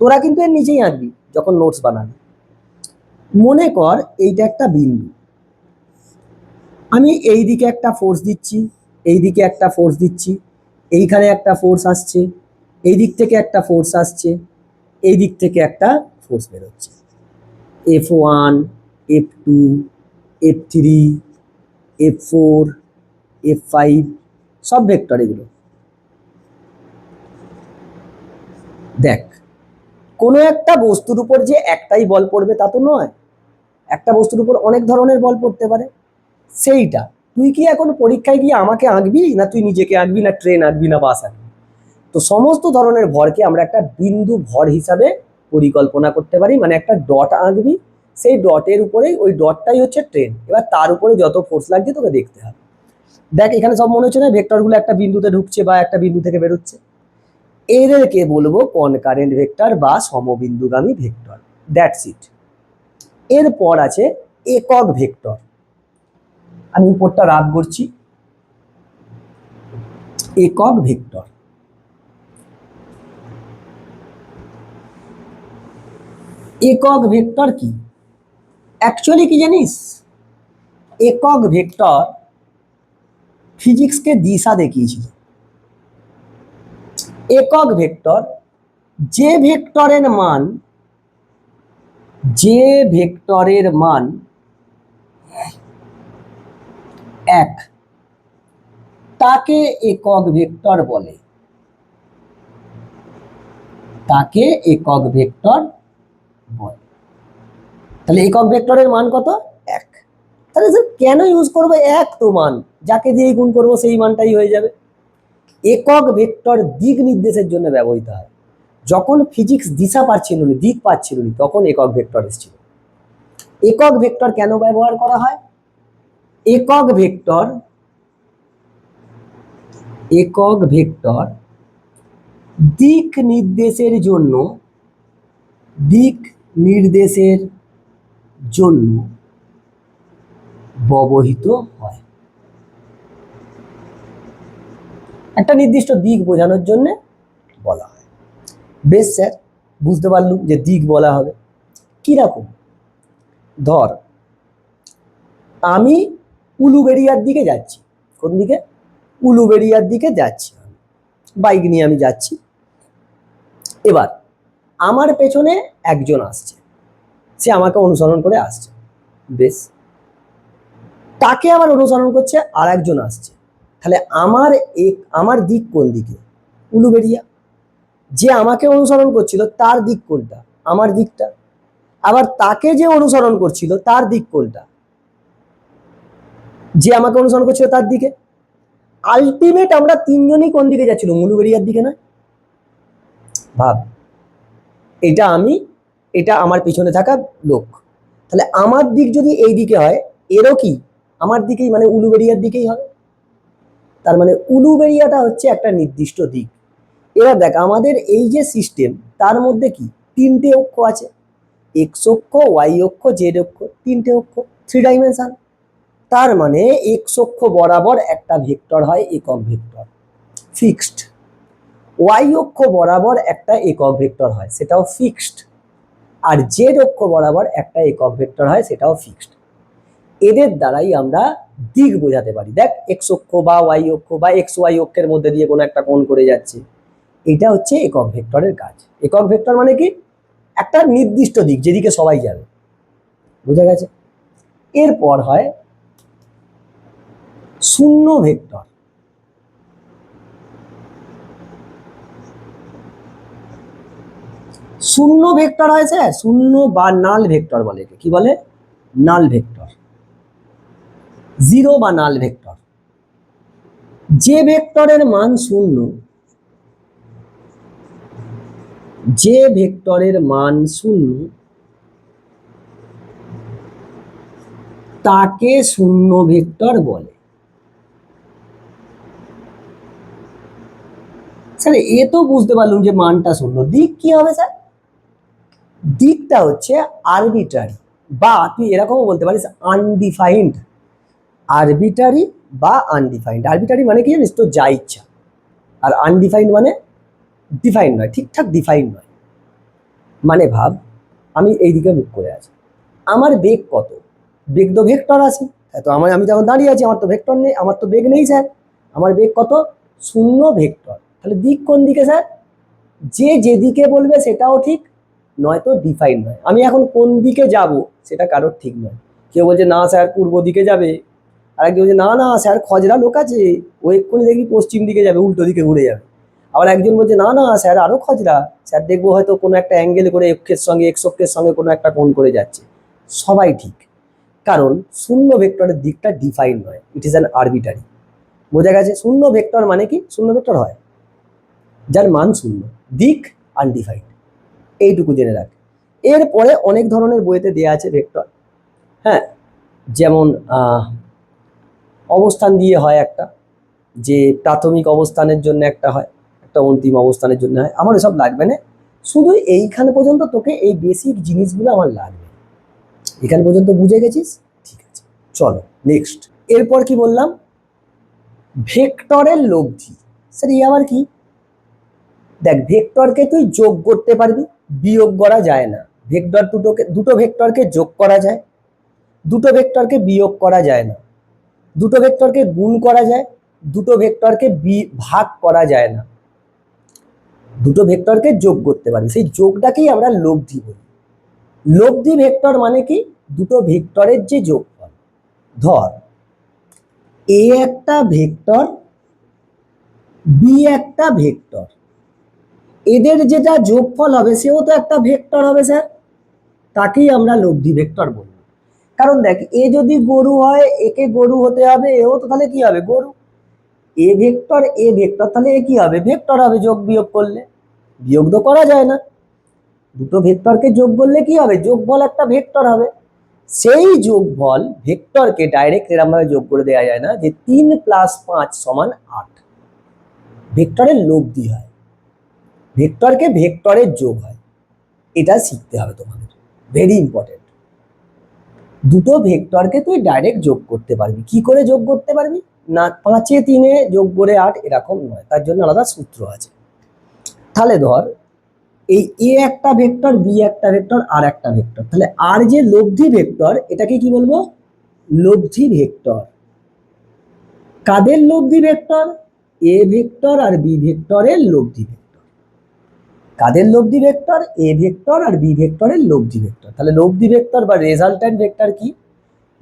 তোরা কিন্তু এর নিচেই আঁকবি যখন নোটস বানাবি। মনে কর এইটা একটা বিন্দু, আমি এই দিকে একটা ফোর্স দিচ্ছি, এই দিকে একটা ফোর্স দিচ্ছি, এইখানে একটা ফোর্স আসছে, এই দিক থেকে একটা ফোর্স আসছে, এই দিক থেকে একটা ফোর্স বেরোচ্ছে। F1, F2, F3, F4, F5 সব ভেক্টর এগুলো। দেখ, কোনো একটা বস্তুর উপর যে একটাই বল পড়বে তা তো নয়, একটা বস্তুর উপর অনেক ধরনের বল পড়তে পারে। সেইটা তুই কি এখন পরীক্ষায় গিয়ে আমাকে আঁকবি, না তুই নিজেকে আঁকবি, না ট্রেন আঁকবি, না বাস আঁকবি? তো সমস্ত ধরনের ভরকে আমরা একটা বিন্দু ভর হিসাবে পরিকল্পনা করতে পারি, মানে একটা ডট আঁকবি, সেই ডটের উপরেই, ওই ডটটাই হচ্ছে ট্রেন। এবার তার উপরে যত ফোর্স লাগছে তোকে দেখতে হবে। দেখ এখানে সব মনে হচ্ছে না ভেক্টরগুলো একটা বিন্দুতে ঢুকছে বা একটা বিন্দু থেকে বেরোচ্ছে, এদেরকে বলবো কনকারেন্ট ভেক্টর বা সমবিন্দুগামী ভেক্টর। That's it. এরপর আছে একক ভেক্টর। আমি উপরটা রাব করছি। একক ভেক্টর, একক ভেক্টর কি? অ্যাকচুয়ালি কি জানিস? একক ভেক্টর ফিজিক্সকে দিশা দেখিয়েছিল। একক ভেক্টর যে ভেক্টরের মান 1 তাকে একক ভেক্টর বলে। তাকে একক ভেক্টর বলে। তাহলে একক ভেক্টরের মান কত? 1। তাহলে স্যার কেন ইউজ করবো 1? তো মান যাকে দিয়ে গুণ করবো সেই মানটাই হয়ে যাবে। একক ভেক্টর দিক নির্দেশের জন্য ব্যবহৃত হয়। যখন ফিজিক্স দিশা পাচ্ছিল না, দিক পাচ্ছিল না, তখন একক ভেক্টর এসেছিল। একক ভেক্টর কেন ব্যবহার করা হয়? একক ভেক্টর দিক নির্দেশের জন্য ব্যবহৃত হয়। একটা নির্দিষ্ট দিক বোঝানোর জন্য বলা হয়। বেশ স্যার, বুঝতে পারলুম যে দিক বলা হবে কিরকম। ধর আমি উলুবেড়িয়ার দিকে যাচ্ছি। কোন দিকে? উলুবেড়িয়ার দিকে যাচ্ছি, বাইক নিয়ে আমি যাচ্ছি। এবার আমার পেছনে একজন আসছে, সে আমাকে অনুসরণ করে আসছে। বেশ, তাকে আবার অনুসরণ করছে আর একজন আসছে। তাহলে আমার দিক কোন দিকে? উলুবেড়িয়া। যে আমাকে অনুসরণ করছিল তার দিক কোনটা? আমার দিকটা। আবার তাকে যে অনুসরণ করছিল তার দিক কোনটা? যে আমাকে অনুসরণ করছিল তার দিকে। আলটিমেট আমরা তিনজনই কোন দিকে যাচ্ছিলাম? উলুবেড়িয়ার দিকে না? ভাব, এটা আমি, এটা আমার পিছনে থাকা লোক। তাহলে আমার দিক যদি এই দিকে হয়, এরও কি আমার দিকেই, মানে উলুবেড়িয়ার দিকেই হবে। তার মানে উলুবেড়িয়াটা হচ্ছে একটা নির্দিষ্ট দিক। এবার দেখ আমাদের এই যে সিস্টেম তার মধ্যে কি তিনটে অক্ষ আছে, এক্স অক্ষ, ওয়াই অক্ষ, জেড অক্ষ, তিনটে অক্ষ, 3 ডাইমেনশন। তার মানে এক্স অক্ষ বরাবর একটা ভেক্টর হয় একক ভেক্টর ফিক্সড, ওয়াই অক্ষ বরাবর একটা একক ভেক্টর হয় সেটাও ফিক্সড, আর জেড অক্ষ বরাবর একটা একক ভেক্টর হয় সেটাও ফিক্সড। এদের দ্বারাই আমরা দিক বোঝাতে পারি। দেখ এক্স অক্ষ বা ওয়াই অক্ষ বা এক্স ওয়াই অক্ষের মধ্যে দিয়ে কোনো একটা কোণ করে যাচ্ছে, এটা হচ্ছে একক ভেক্টরের কাজ। একক ভেক্টর মানে কি একটা নির্দিষ্ট দিক যেদিকে সবাই যাবে, বোঝা গেছে। এরপর হয় শূন্য ভেক্টর। শূন্য ভেক্টর হয় স্যার, শূন্য বা নাল ভেক্টর বলে, কি বলে নাল ভেক্টর, জিরো বা নাল ভেক্টর। যে ভেক্টরের মান শূন্য, যে ভেক্টরের মান শূন্য তাকে শূন্য ভেক্টর বলে। স্যার এ তো বুঝতে পারলাম যে মানটা শূন্য, দিক কি হবে স্যার? দিকটা হচ্ছে আরবিট্রারি, বা তুই এরকমও বলতে পারিস আনডিফাইন্ড। আরবিট্রারি বা আনডিফাইন্ড, আরবিট্রারি মানে কি জানিস, তো যা ইচ্ছা, আর আনডিফাইন্ড মানে ডিফাইন্ড নয়, ঠিকঠাক ডিফাইন্ড নয়। মানে ভাব আমি এইদিকে মুখ করে আছি, আমার বেগ কত, বেগ তো ভেক্টর আছে, তো আমি যখন দাঁড়িয়ে আছি আমার তো ভেক্টর নেই, আমার তো বেগ নেই স্যার, আমার বেগ কত শূন্য ভেক্টর। তাহলে দিক কোন দিকে স্যার? যে যেদিকে বলবে সেটাও ঠিক, নয়তো ডিফাইন নয়। আমি এখন কোন দিকে যাব সেটা কারোর ঠিক নয়। কেউ বলছে না স্যার পূর্ব দিকে যাবে, আর কেউ বলছে না না স্যার খজরা লোক আছে ও এক্ষুনি দেখবি পশ্চিম দিকে যাবে, উল্টো দিকে ঘুরে যাবে। আবার একজন বলছে না না স্যার আরো খজরা, স্যার দেখবো হয়তো কোনো একটা অ্যাঙ্গেল করে অক্ষের সঙ্গে এক্স অক্ষের সঙ্গে কোনো একটা কোণ করে যাচ্ছে। সবাই ঠিক, কারণ শূন্য ভেক্টরের দিকটা ডিফাইন নয়, ইট ইজ অ্যান আরবিটারি। বোঝা গেছে? শূন্য ভেক্টর মানে কি, শূন্য ভেক্টর হয় যার মান শূন্য, দিক আনডিফাইন্ড, এইটুকু জেনে রাখ। এরপরে অনেক ধরনের বইতে দেয়া আছে ভেক্টর, হ্যাঁ, যেমন অবস্থান দিয়ে হয় একটা, যে প্রাথমিক অবস্থানের জন্য একটা হয়, একটা অন্তিম অবস্থানের জন্য হয়। আমার এসব লাগবে না, শুধু এইখানে পর্যন্ত তোকে এই বেসিক জিনিসগুলো আমার লাগবে। এখানে পর্যন্ত বুঝে গেছিস? ঠিক আছে, চলো নেক্সট। এরপর কি বললাম, ভেক্টরের লব্ধি। স্যার এই আবার কি? দেখ ভেক্টরকে তুই যোগ করতে পারবি, বিয়োগ করা যায় না। ভেক্টর দুটো ভেক্টরকে যোগ করা যায়, দুটো ভেক্টরকে বিয়োগ করা যায় না। দুটো ভেক্টরকে গুণ করা যায়, দুটো ভেক্টরকে ভাগ করা যায় না। দুটো ভেক্টরকে যোগ করতে পারি, সেই যোগটাকেই আমরা লব্ধি বলি। লব্ধি ভেক্টর মানে কি, দুটো ভেক্টরের যে যোগফল। ধর এ একটা ভেক্টর, বি একটা ভেক্টর, এদের যেটা যোগফল হবে সেও তো একটা ভেক্টর হবে স্যার, তাকেই আমরা লব্ধি ভেক্টর বলবো। কারণ দেখ এ যদি গরু হয় একে গরু হতে হবে, এও তো তাহলে কি হবে গরু। এ ভেক্টর তাহলে এ কি হবে ভেক্টর হবে, যোগ বিয়োগ করলে। বিয়োগ তো করা যায় না, দুটো ভেক্টরকে যোগ করলে কি হবে, যোগফল একটা ভেক্টর হবে। সেই যোগফল ভেক্টরকে ডাইরেক্ট এরকম ভাবে যোগ করে দেওয়া যায় না যে 3 + 5 = 8। ভেক্টরের লব্ধি হয়, ভেক্টরকে ভেক্টরের যোগ হয়, এটা শিখতে হবে তোমাদের, ভেরি ইম্পর্টেন্ট। দুটো ভেক্টরকে তুই ডাইরেক্ট যোগ করতে পারবি, কি করে যোগ করতে পারবি না, 5 এ 3 এ যোগ করে 8 এরকম নয়, তার জন্য আলাদা সূত্র আছে। তাহলে ধর এই এ একটা ভেক্টর, বি একটা ভেক্টর, আর একটা ভেক্টর, তাহলে আর যে লব্ধি ভেক্টর এটাকে কি বলবো, লব্ধি ভেক্টর। কাদের লব্ধি ভেক্টর? এ ভেক্টর আর বি ভেক্টরের লব্ধি ভেক্টর। কাদের লব্ধি ভেক্টর? এ ভেক্টর আর বি ভেক্টরের লব্ধি ভেক্টর। তাহলে লব্ধি ভেক্টর বা রেজাল্ট্যান্ট ভেক্টর কি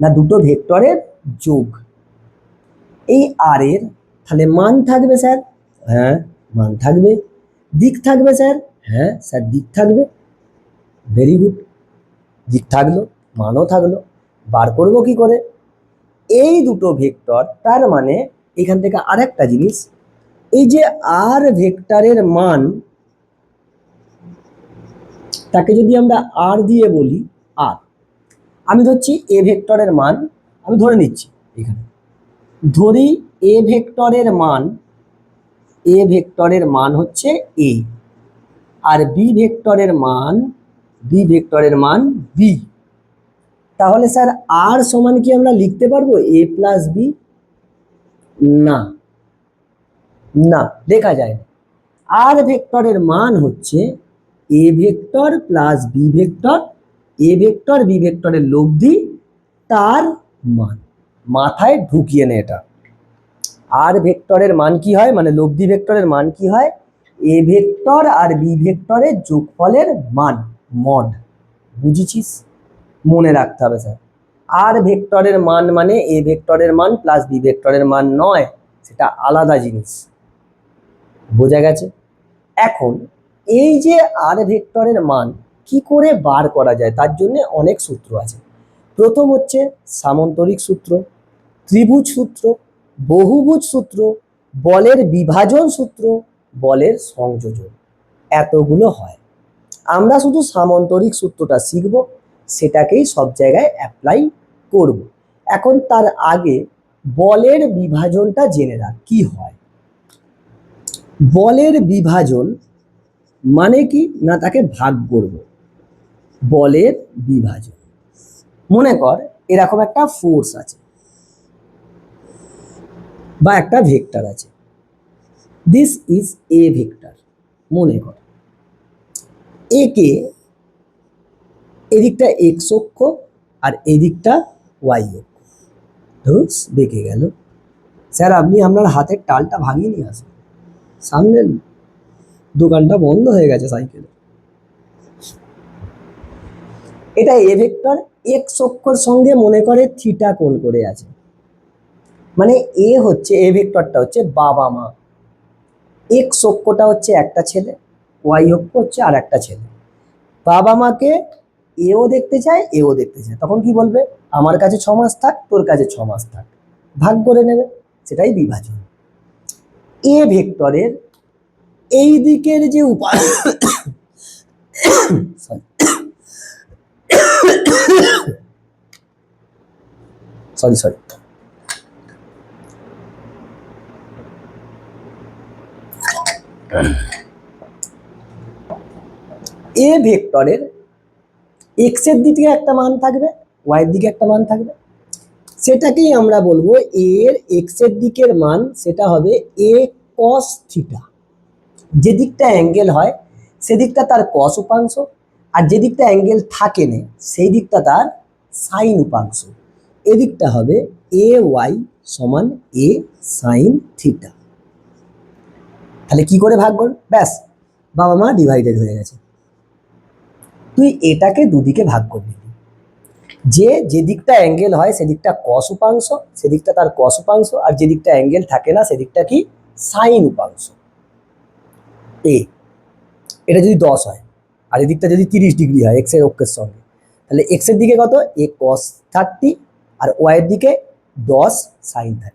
না, দুটো ভেক্টরের যোগ। এই আর এর তাহলে মান থাকবে স্যার, হ্যাঁ মান থাকবে। দিক থাকবে স্যার, হ্যাঁ স্যার দিক থাকবে। ভেরি গুড, দিক থাকলো মানও থাকলো। বার করবো কি করে? এই দুটো ভেক্টর, তার মানে এখান থেকে আরেকটা জিনিস, এই যে আর ভেক্টরের মান, তাকে যদি আমরা আর দিয়ে বলি, আর আমি ধরছি এ ভেক্টরের মান, আমি ধরে নিচ্ছি এখানে, ধরি এ ভেক্টরের মান এ ভেক্টরের মান হচ্ছে এ, আর বি ভেক্টরের মান বি। তাহলে স্যার আর সমান কি আমরা লিখতে পারবো এ প্লাস বি? না, না লেখা যায় না। আর ভেক্টরের মান হচ্ছে A vector plus B vector, A vector B ভেক্টরের লব্ধি তার মান। মাথায় ঢুকিয়ে নে এটা। আর ভেক্টরের মান কি হয়, মানে লব্ধি ভেক্টরের মান কি হয়? এ ভেক্টর আর বি ভেক্টরের যোগফলের মান, মড। বুঝেছিস? মনে রাখতে হবে স্যার। আর ভেক্টরের মান মানে এ ভেক্টরের মান প্লাস বি ভেক্টরের মান নয়, সেটা আলাদা জিনিস। বোঝা গেছে? এখন এই যে আর ভেক্টরের মান কি করে বার করা যায়, তার জন্য অনেক সূত্র আছে। প্রথম হচ্ছে সামন্তরিক সূত্র, ত্রিভুজ সূত্র, বহুভুজ সূত্র, বলের বিভাজন সূত্র, বলের সংযোজন, এতগুলো হয়। আমরা শুধু সামন্তরিক সূত্রটা শিখব, সেটাকেই সব জায়গায় অ্যাপ্লাই করব। এখন তার আগে বলের বিভাজনটা জেনে রাখ কি হয়। বলের বিভাজন মানে কি না, তাকে ভাগ করব। বলের বিভাজন, মনে কর এরকম একটা ফোর্স আছে বা একটা ভেক্টর আছে, দিস ইজ এ ভেক্টর। মনে কর একে এদিকটা এক্স অক্ষ আর এদিকটা ওয়াই অক্ষ। ধুস, বেঁকে গেল। স্যার আপনি আপনার হাতের টালটা ভাঙিয়ে নিয়ে আসুন, সামনের দোকানটা বন্ধ হয়ে গেছে সাইকেলে। এটা এ ভেক্টর, এক্স অক্ষর সঙ্গে মনে করে থিটা কোণ করে আছে, মানে এ হচ্ছে এ ভেক্টরটা হচ্ছে বাবা মা, এক্স অক্ষটা হচ্ছে একটা ছেলে, ওয়াই অক্ষ হচ্ছে আর একটা ছেলে। বাবা মাকে এও দেখতে চায় এও দেখতে চায়, তখন কি বলবে? আমার কাছে 6 মাস থাক, তোর কাছে 6 মাস থাক, ভাগ করে নেবে, সেটাই বিভাজন। এ ভেক্টরের এই দিকের যে সরি সরি এ ভেক্টরের এক্স এর দিকে একটা মান থাকবে, ওয়াই এর দিকে একটা মান থাকবে, সেটাকেই আমরা বলবো এর এক্স এর দিকের মান, সেটা হবে এ কস থিটা। যে দিকটা অ্যাঙ্গেল হয় সেদিকটা তার কস উপাংশ, আর যে দিকটা অ্যাঙ্গেল থাকে না সেই দিকটা তার সাইন উপাংশ। এদিকটা হবে এ ওয়াই সমান এ সাইন থিটা। তাহলে কি করে ভাগ করব? ব্যাস, বাবা মা ডিভাইডেড হয়ে গেছে। তুই এটাকে দুদিকে ভাগ করবি, যে দিকটা অ্যাঙ্গেল হয় সেদিকটা কস উপাংশ, সেদিকটা তার কস উপাংশ, আর যে দিকটা অ্যাঙ্গেল থাকে না সেদিকটা কি সাইন উপাংশ। এ এটা যদি 10 হয় আর এদিকটা যদি 30 ডিগ্রি হয় এক্স এর অক্ষের সঙ্গে, তাহলে এক্স এর দিকে কত? এ কস 30, আর ওয়াই এর দিকে 10 সাইন 30।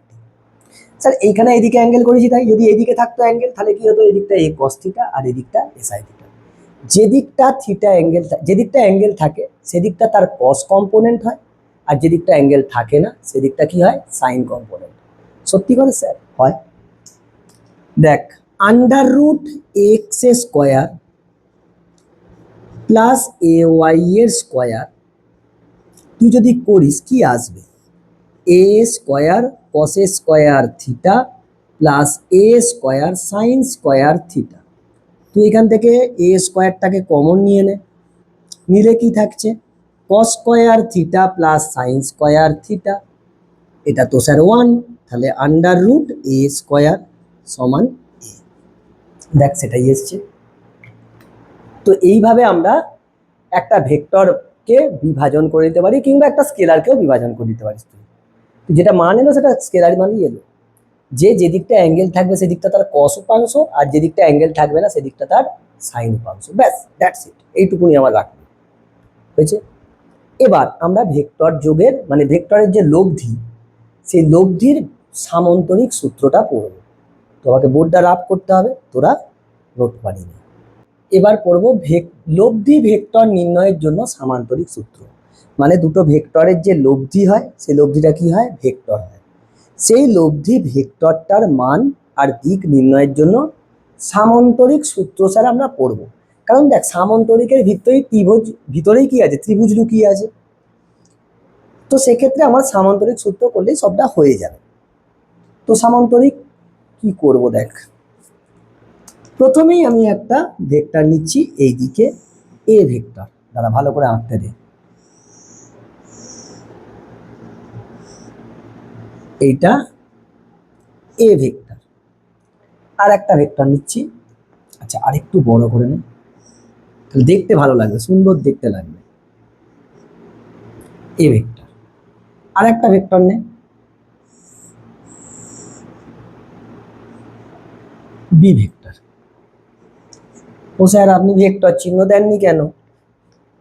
স্যার এইখানে এদিকে অ্যাঙ্গেল করেছি, তাই যদি এদিকে থাকতো অ্যাঙ্গেল তাহলে কি হতো? এদিকটা এ কস থিটা আর এদিকটা এ সাইন থিটা। যেদিকটা থিটা অ্যাঙ্গেল, যেদিকটা অ্যাঙ্গেল থাকে সেদিকটা তার কস কম্পোনেন্ট হয়, আর যেদিকটা অ্যাঙ্গেল থাকে না সেদিকটা কি হয়? Sine component. সত্যি করে স্যার হয়। দেখ, under root X square plus A Y এর স্কোয়ার তুই যদি করিস কি আসবে? A square cos square theta plus A square sine square theta. তুই এখান থেকে এ স্কোয়ারটাকে কমন নিয়ে নে, নিলে কি থাকছে? কস square theta plus sign square theta, এটা তো স্যার 1, তাহলে আন্ডার রুট এ স্কোয়ার সমান এ। দেখ সেটাই এসছে। তো এইভাবে আমরা একটা ভেক্টরকে বিভাজন করে দিতে পারি, কিংবা একটা স্কেলারকেও বিভাজন করে দিতে পারিস। তুই যেটা মান এলো সেটা স্কেলার মানই এলো। যেদিকটা অ্যাঙ্গেল থাকবে সেদিকটা তার কস উপাংশ, আর যেদিকটা অ্যাঙ্গেল থাকবে না সেদিকটা তার সাইন উপাংশ। ব্যাস, দ্যাটস ইট, এইটুকুনি আমার রাখবে, হয়েছে। এবার আমরা ভেক্টর যোগের মানে ভেক্টরের যে লব্ধি, সেই লব্ধির সামন্তরিক সূত্রটা পড়ব। তোমাকে বোর্ডটা রাফ করতে হবে, তোরা নোট বানিয়ে নে। এবার পড়বো লব্ধি ভেক্টর নির্ণয়ের জন্য সামান্তরিক সূত্র। মানে দুটো ভেক্টরের যে লব্ধি হয় সেই লব্ধিটা কি হয়? ভেক্টর হয়। সেই লব্ধি ভেক্টরটার মান আর দিক নির্ণয়ের জন্য সামান্তরিক সূত্র স্যার আমরা পড়ব। কারণ দেখ সামান্তরিকের ভিতরেই কি আছে, ত্রিভুজ লুকিয়ে আছে। তো সেক্ষেত্রে আমার সামান্তরিক সূত্র করলেই সবটা হয়ে যাবে। তো সামান্তরিক কি করব দেখ, প্রথমেই আমি একটা ভেক্টর নিচ্ছি এইদিকে এ ভেক্টর, দাঁড়া ভালো করে আঁকতে দে। এইটা এ ভেক্টর, আর একটা ভেক্টর নিচ্ছি, আচ্ছা আর একটু বড় করে নে, তাহলে দেখতে ভালো লাগবে, সুন্দর দেখতে লাগবে। এ ভেক্টর, আর একটা ভেক্টর নে, বি ভেক্টর। ও স্যার আপনি ভেক্টর চিহ্ন দেননি কেন?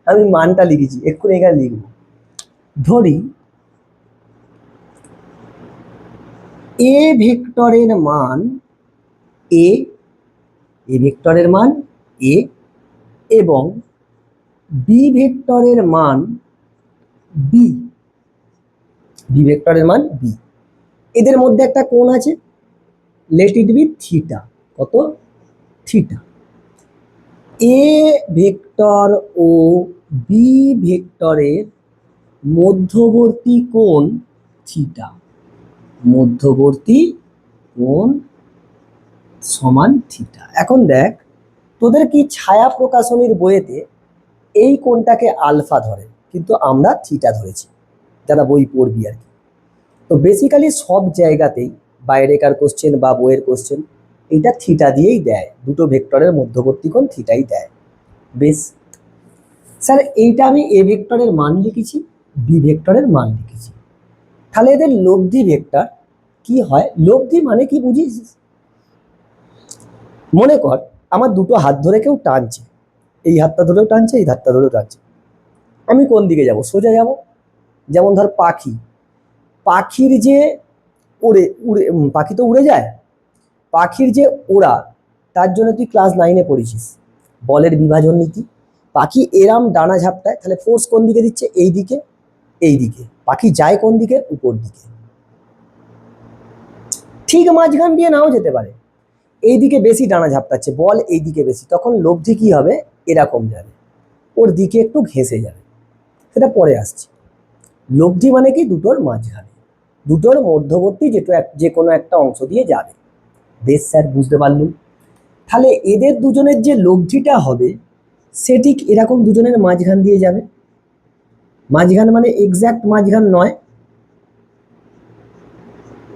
আমি মানটা লিখেছি, এক্ষুনি এখানে লিখবো। ধরি এ ভেক্টরের মান এ, এ ভেক্টরের মান এ, এবং বি ভেক্টরের মান বি, বি ভেক্টরের মান বি। এদের মধ্যে একটা কোণ আছে, লেট ইট বি থিটা। কত? থিটা। এ ভেক্টর ও বি ভেক্টরের মধ্যবর্তী কোণ থিটা, মধ্যবর্তী কোণ সমান থিটা। এখন দেখ তোদের কি ছায়া প্রকাশনীর বইয়েতে এই কোণটাকে আলফা ধরে, কিন্তু আমরা থিটা ধরেছি, যারা বই পড়বি আর কি। তো বেসিক্যালি সব জায়গাতেই বাইরেকার কোশ্চেন বা বইয়ের কোশ্চেন এটা থিটা দিয়েই দেয়, দুটো ভেক্টরের মধ্যবর্তী কোণ থিটাই দেয়। বেশ স্যার এইটা আমি এ ভেক্টরের মান লিখেছি, বি ভেক্টরের মান লিখেছি, তাহলে এদের লব্ধি ভেক্টর কি হয়? লব্ধি মানে কি বুঝিস? মনে কর আমার দুটো হাত ধরে কেউ টানছে, এই হাতটা ধরেও টানছে, এই হাতটা ধরেও টানছে, আমি কোন দিকে যাব? সোজা যাব। যেমন ধর পাখি, পাখির যে উড়ে উড়ে পাখি তো উড়ে যায়, পাখির যে ওড়া, তার জন্য তুই ক্লাস 9-এ পড়েছিস বলের বিভাজন নীতি। পাখি এরাম ডানা ঝাপটায়, তাহলে ফোর্স কোন দিকে দিচ্ছে? এই দিকে, এই দিকে। পাখি যায় কোন দিকে? উপর দিকে। ঠিক মাঝখান দিয়ে নাও যেতে পারে, এই দিকে বেশি ডানা ঝাপটাচ্ছে, বল এই দিকে বেশি, তখন লব্ধি কি হবে? এরকম যাবে, ওর দিকে একটু ঘেঁষে যাবে, সেটা পরে আসছে। লব্ধি মানে কি? দুটোর মাঝখানে, দুটোর মধ্যবর্তী যে কোনো একটা অংশ দিয়ে যাবে। বেশ স্যার বুঝতে পারলুম। তাহলে এদের দুজনের যে লব্ধিটা হবে সে ঠিক এরকম দুজনের মাঝখান দিয়ে যাবে। মাঝখান মানে এক্স্যাক্ট মাঝখান নয়,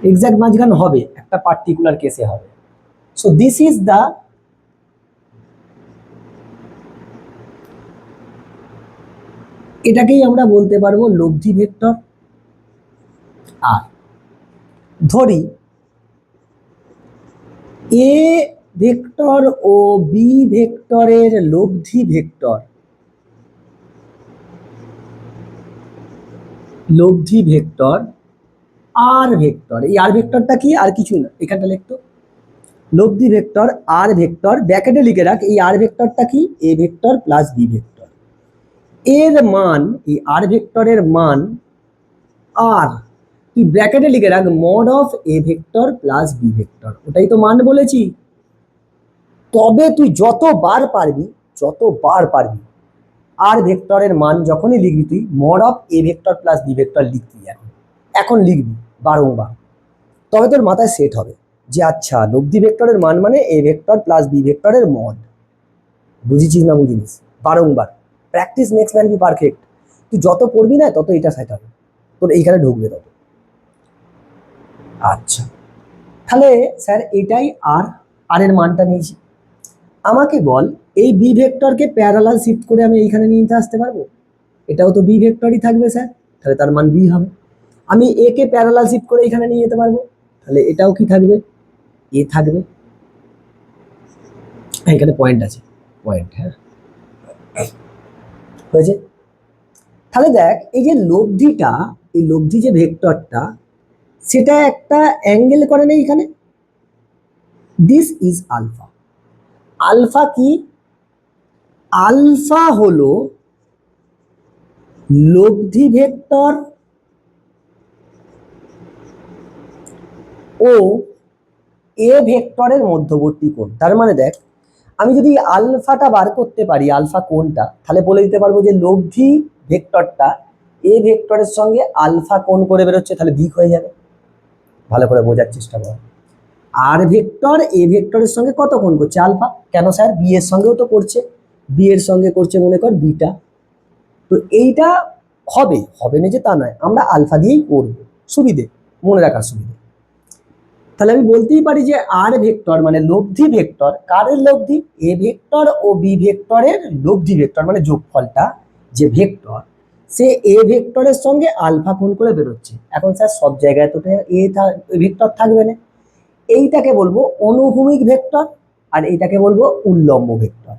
এক্স্যাক্ট মাঝখান হবে একটা পার্টিকুলার কেসে হবে। সো দিস ইজ দ্য এটাকেই আমরা বলতে পারবো লব্ধি ভেক্টর। আর ধরি এ ভেক্টর ও বি ভেক্টরের লব্ধি ভেক্টর, লব্ধি ভেক্টর আর ভেক্টর। এই আর ভেক্টরটা কি? আর কিছু না, এখানটা লিখতো লব্ধি ভেক্টর আর ভেক্টর, ব্র্যাকেটে লিখে রাখ এই আর ভেক্টরটা কি? A vector plus B vector. এর মান, এই আর ভেক্টরের মান আর, তুই ব্র্যাকেটে লিখে রাখ mod of A vector plus B vector, ওটাই তো মান বলেছি। তবে তুই যতবার পারবি, যতবার পারবি আর ভেক্টরের মান যখনই লিখবি তুই mod of A vector plus B vector লিখবি, এখন লিখবি বারংবার। তবে তোর মাথায় সেট হবে যে আচ্ছা লব্ধি ভেক্টরের মান মানে এ ভেক্টর প্লাস বি ভেক্টরের মড। বুঝেছিস না বুঝিনিস? বারংবার practice makes man be perfect. তুই যত পড়বি না তত এটা সেট হবে, তোর এইখানে ঢুকবে তত। আচ্ছা তাহলে স্যার এটাই আর, আর এর মানটা নিয়েছি। আমাকে বল এই বি ভেক্টরকে প্যারালাল শিফট করে আমি এইখানে নিয়ে আসতে পারবো? এটাও তো বি ভেক্টরই থাকবে স্যার, তাহলে তার মান বি হবে। আমি এ কে প্যারালাল শিফট করে এখানে নিয়ে যেতে পারবো, তাহলে এটাও কি থাকবে? এ থাকবে। এখানে পয়েন্ট আছে, পয়েন্ট, হ্যাঁ হয়েছে। তাহলে দেখ এই যে লব্ধিটা, এই লব্ধি যে ভেক্টরটা, সেটা একটা অ্যাঙ্গেল করে না এখানে, দিস ইজ আলফা। আলফা কি? আলফা হলো লব্ধি ভেক্টর ও এ ভেক্টরের মধ্যবর্তী কোণ। তার মানে দেখ, আমি যদি আলফাটা বার করতে পারি, আলফা কোণটা, তাহলে বলে দিতে পারবো যে লব্ধি ভেক্টরটা এ ভেক্টরের সঙ্গে আলফা কোণ করে বেরোচ্ছে, তাহলে দিক হয়ে যাবে। ভালো করে বোঝার চেষ্টা করো। আর ভেক্টর এ ভেক্টরের সঙ্গে কত কোণ করছে? আলফা। কেন স্যার? বি এর সঙ্গেও তো করছে, বি এর সঙ্গে করছে মনে কর বিটা। তো এইটা হবে, হবে না যে তা নয়, আমরা আলফা দিয়েই করব, সুবিধে, মনে রাখার সুবিধে। তাহলে আমি বলতেই পারি যে আর ভেক্টর মানে লব্ধি ভেক্টর, কারের লব্ধি? এ ভেক্টর ও বি ভেক্টরের লব্ধি ভেক্টর মানে যোগফলটা, যে ভেক্টর, সে এ ভেক্টরের সঙ্গে আলফা কোণ করে বেরোচ্ছে। এখন স্যার সব জায়গায় তো এ ভেক্টর থাকবে না, এইটাকে বলবো অনুভূমিক ভেক্টর আর এইটাকে বলবো উল্লম্ব ভেক্টর।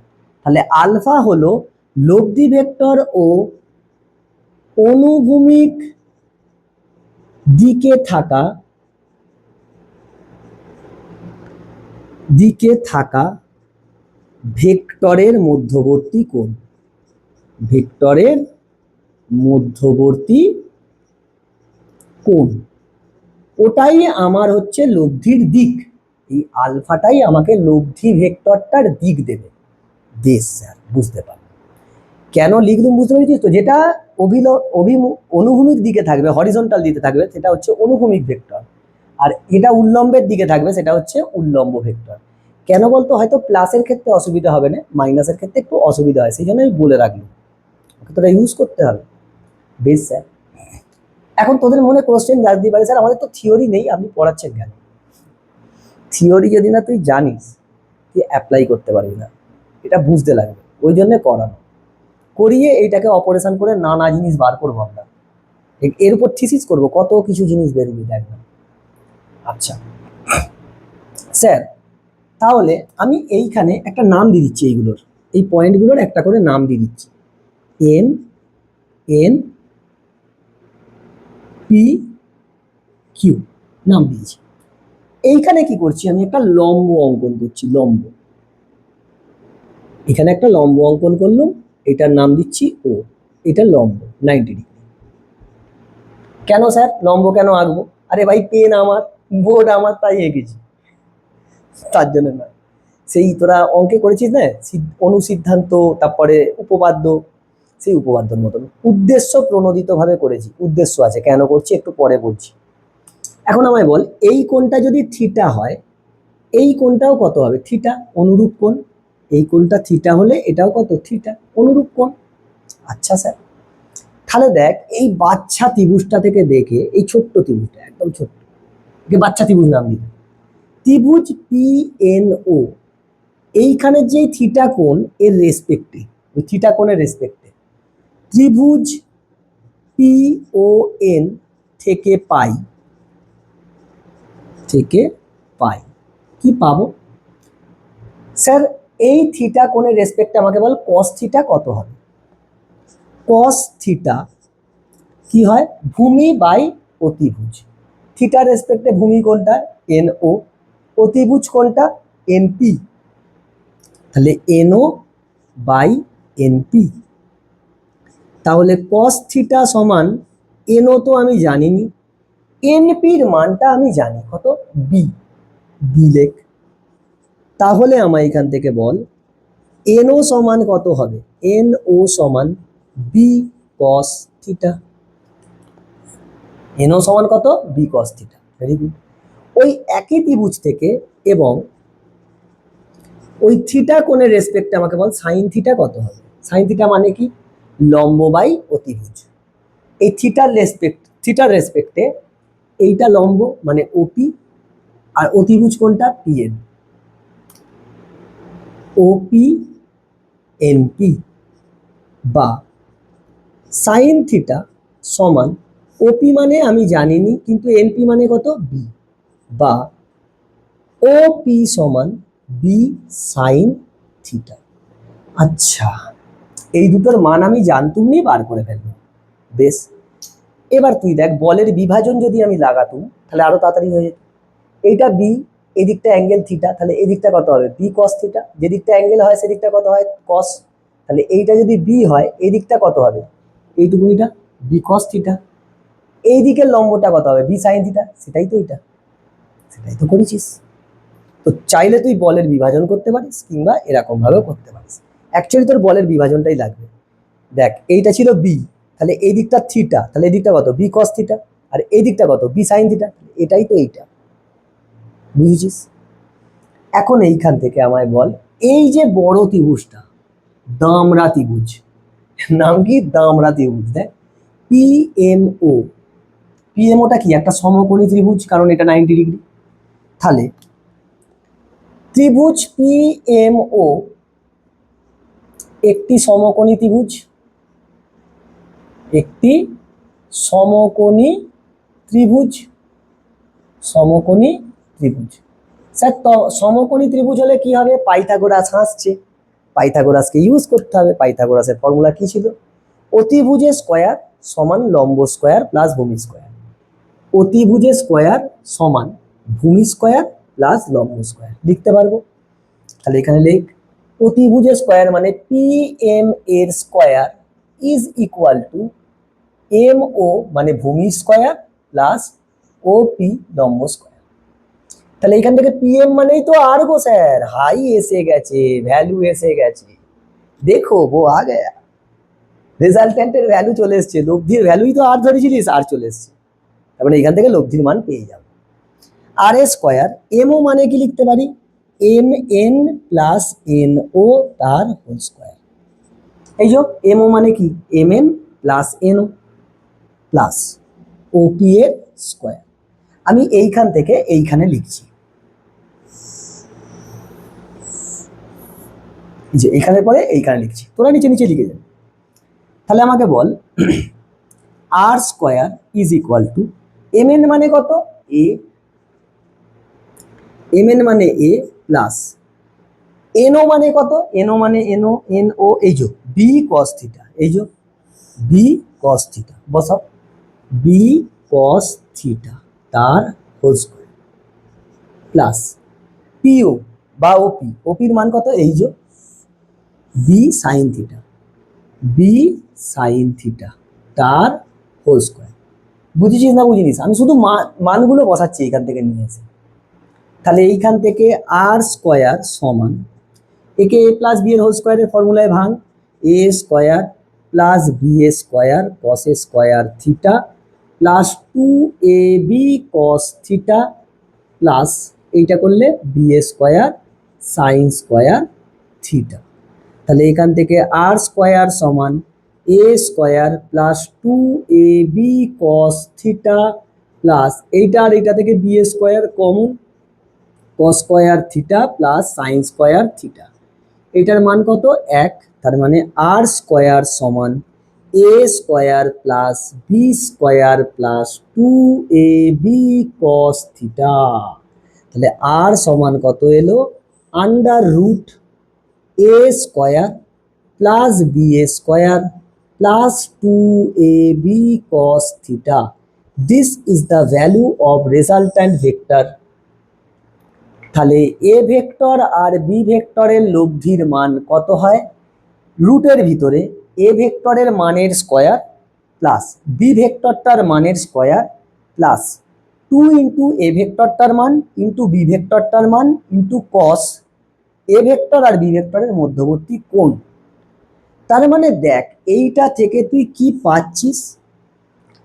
তাহলে আলফা হলো লব্ধি ভেক্টর ও অনুভূমিক দিকে থাকা ভেক্টরের মধ্যবর্তী কোণ, ভেক্টরের মধ্যবর্তী কোণ, ওটাই আমার হচ্ছে লব্ধির দিক। এই আলফাটাই আমাকে লব্ধি ভেক্টরটার দিক দেবে। বেশ স্যার, বুঝতে পারলাম কেন লিখলুম, বুঝতে পেরেছিস তো? যেটা অনুভূমিক দিকে থাকবে, হরিজন্টাল দিকে থাকবে, সেটা হচ্ছে অনুভূমিক ভেক্টর, আর এটা উল্লম্বের দিকে থাকবে, সেটা হচ্ছে উল্লম্ব ভেক্টর। কেন বলতো? হয়তো প্লাসের ক্ষেত্রে অসুবিধা হবে না, মাইনাসের ক্ষেত্রে একটু অসুবিধা হয়, সেই জন্য আমি বলে রাখলাম, তোরা ইউজ করতে হবে। বেশ স্যার, এখন তোদের মনে কোশ্চেন জানতে পারে, স্যার আমাদের তো থিওরি নেই, আপনি পড়াচ্ছেন কেন? থিওরি যদি না তুই জানিস, তুই অ্যাপ্লাই করতে পারবি না, এটা বুঝতে লাগবে, ওই জন্য করানো, করিয়ে এইটাকে অপারেশন করে নানা জিনিস বার করবো আমরা, এর উপর থিসিস করবো, কত কিছু জিনিস বেরোবে দেখবেন। আচ্ছা স্যার, তাহলে আমি এইখানে একটা নাম দিয়ে দিচ্ছি, এইগুলোর, এই পয়েন্টগুলোর একটা করে নাম দিয়ে দিচ্ছি, এম এন পি কিউ নাম দিয়েছি। এইখানে কি করছি? আমি একটা লম্ব অঙ্কন করছি, লম্ব। এখানে একটা লম্ব অঙ্কন করলাম, এটার নাম দিচ্ছি ও, এটা লম্ব 90 ডিগ্রি। কেন স্যার লম্ব কেন আঁকবো? আরে ভাই পেন আমার, বোর্ড আমার, তাই এঁকেছি, তার জন্য না। সেই তোরা অঙ্কে করেছিস না, অনুসিদ্ধান্ত, তারপরে উপপাদ্য, সেই উপপাদ্যর মতন উদ্দেশ্য প্রণোদিত ভাবে করেছি, উদ্দেশ্য আছে, কেন করছি একটু পরে বলছি। এখন আমায় বল, এই কোণটা যদি থিটা হয়, এই কোণটাও কত হবে? থিটা, অনুরূপ কোণ। এই কোণটা থিটা হলে এটাও কত? থিটা, অনুরূপ কোণ। আচ্ছা স্যার, তাহলে দেখ, এই বাচ্চা ত্রিভুজটা থেকে দেখে, এই ছোট্ট ত্রিভুজটা, একদম ছোট্ট, বাচ্চা ত্রিভুজ নাম দিবে, ত্রিভুজ পি এন ও, এইখানে যে থিটা কোণ এর রেসপেক্টে, ওই থিটা কোণের রেসপেক্টে ত্রিভুজ পি ও এন থেকে পাই, কি পাবো? স্যার এই থিটা কোণের রেসপেক্টে আমাকে বল কস থিটা কত হবে? কস থিটা কি হয়? ভূমি বাই অতিভুজ। থিটার রেসপেক্টে ভূমি কোনটা? N O. অতিভুজ কোনটা? এনপি। তাহলে এনও বাই এনপি। তাহলে কস থিটা সমান, এনও তো আমি জানিনি, এনপির মানটা আমি জানি কত? বি। বি লেখ। তাহলে আমায় এখান থেকে বল এনও সমান কত হবে? এনও সমান বি কস থিটা। এনও সমান কত? B cos theta. Very good. ওই একই ত্রিভুজ থেকে এবং ওই থিটা কোণের রেসপেক্টে আমাকে বল সাইন থিটা কত হবে? সাইন থিটা মানে কি? লম্ব বাই অতিভুজ। এই থিটার রেসপেক্টে এইটা লম্ব মানে ওপি, আর অতিভুজ কোনটা? পিএন। ওপি এনপি বা সাইন থিটা সমান, ওপি মানে আমি জানিনি, কিন্তু এনপি মানে কত? বি, বা ওপি সমান বি সাইন থিটা। আচ্ছা, এই দুটোর মান আমি জানতুম নি, বার করে ফেলবো। বেশ, এবার তুই দেখ, বলের বিভাজন যদি আমি লাগাতুম তাহলে আরো তাড়াতাড়ি হয়ে যেত। এইটা বি, এদিকটা অ্যাঙ্গেল থিটা, তাহলে এদিকটা কত হবে? B cos theta. যেদিকটা অ্যাঙ্গেল হয় সেদিকটা কত হয়? কস। তাহলে এইটা যদি বি হয়, এদিকটা কত হবে? এইটুকুনিটা বি কস থিটা। এই দিকের লম্বটা কত হবে? B sine theta. সেটাই তো এটা, সেটাই তো করেছিস। চাইলে তুই বলের বিভাজন করতে পারিস কিংবা এরকম ভাবেও করতে পারিস। অ্যাকচুয়ালি তোর বলের বিভাজনটাই লাগবে। দেখ এইটা ছিল বি, তাহলে এই দিকটা থিটা, তাহলে এই দিকটা কত বি কস থিটা, আর এই দিকটা কত বি সাইন থিটা, এটাই তো এইটা, বুঝেছিস? এখন এইখান থেকে আমায় বল, এই যে বড় ত্রিভুজটা দামড়া ত্রিভুজ, নাম কি দামড়া ত্রিভুজ, দেখ পিএমও, পিএমওটা কি একটা সমকোণী ত্রিভুজ, কারণ এটা 90 ডিগ্রি। তাহলে ত্রিভুজ পিএমও একটি সমকোণী ত্রিভুজ, একটি সমকোণী ত্রিভুজ, সমকোণী ত্রিভুজ। স্যার তো সমকোণী ত্রিভুজ হলে কি হবে? পাইথাগোরাস হাসছে, পাইথাগোরাসকে ইউজ করতে হবে। পাইথাগোরাসের ফর্মুলা কি ছিল? অতিভুজের স্কয়ার সমান লম্ব স্কয়ার প্লাস ভূমি স্কয়ার, অতিভুজের স্কয়ার সমান ভূমি স্কয়ার প্লাস লম্ব স্কয়ার লিখতে পারবো। তাহলে এখানে লিখ অতিভুজের স্কয়ার মানে পি এম এর square is equal to M O মানে ভূমি স্কয়ার প্লাস ও পি লম্ব স্কয়ার। তাহলে এখান থেকে পিএম মানেই তো আর গো স্যার, হাই এসে গেছে, ভ্যালু এসে গেছে, দেখো वो आ गया, রেজাল্ট্যান্টের ভ্যালু চলে এসছে, লব্ধির ভ্যালুই তো আর ধরেছিলিস, আর চলে এসছে, তারপরে এখান থেকে লব্ধির মান পেয়ে যাবো। আর এ স্কয়ার এমও মানে কি লিখতে পারি? M N plus N O তার হোল স্কয়ার। এই যে এমও মানে কি M N plus N O plus OP এর স্কয়ার। আমি এইখান থেকে এইখানে লিখছি, যে এইখানে পরে এইখানে লিখছি, তোরা নিচে নিচে লিখে যাবে। তাহলে আমাকে বল R square is equal to M N মানে কত এ, এম এন মানে এ প্লাস এনও মানে কত, এনও মানে এনও এন ও এই যে বি কস থিটা, এই যে বি কস থিটা বসাও, বি কস থিটা তার হোল স্কয়ার প্লাস পিও বা ওপি, ওপির মান কত এই যে B sine theta, B sine theta তার হোল স্কয়ার। বুঝেছিস না বুঝিনিস? আমি শুধু মানগুলো বসাচ্ছি এখান থেকে নিয়ে এসে। তাহলে এইখান থেকে আর স্কয়ার সমান, একে এ প্লাস বি এর হোল স্কয়ারের ফর্মুলায় ভাঙ, A square plus B A square cos A square theta plus 2ab cos theta plus এইটা করলে B A square sine square theta. তাহলে এখান থেকে আর স্কয়ার সমান A square plus 2ab cos theta plus এইটা আর এইটা থেকে B A square common, cos square theta plus sine square theta. এটার মান কত? 1। তার মানে আর স্কয়ার সমান A square plus B square plus 2ab cos theta. তাহলে আর সমান কত এলো? Under root A square plus B A square plus 2ab cos theta. This is the value of resultant vector. তাহলে এ ভেক্টর আর B ভেক্টরের লব্ধির মান কত হয়? রুটের ভিতরে এ ভেক্টরের মানের স্কয়ার প্লাস বি ভেক্টরটার মানের স্কয়ার প্লাস 2 ইন্টু এ ভেক্টরটার মান ইন্টু বি ভেক্টরটার মান ইন্টু কস এ ভেক্টর আর বি ভেক্টরের মধ্যবর্তী কোণ। তার মানে দেখ এইটা থেকে তুই কি পাচ্ছিস?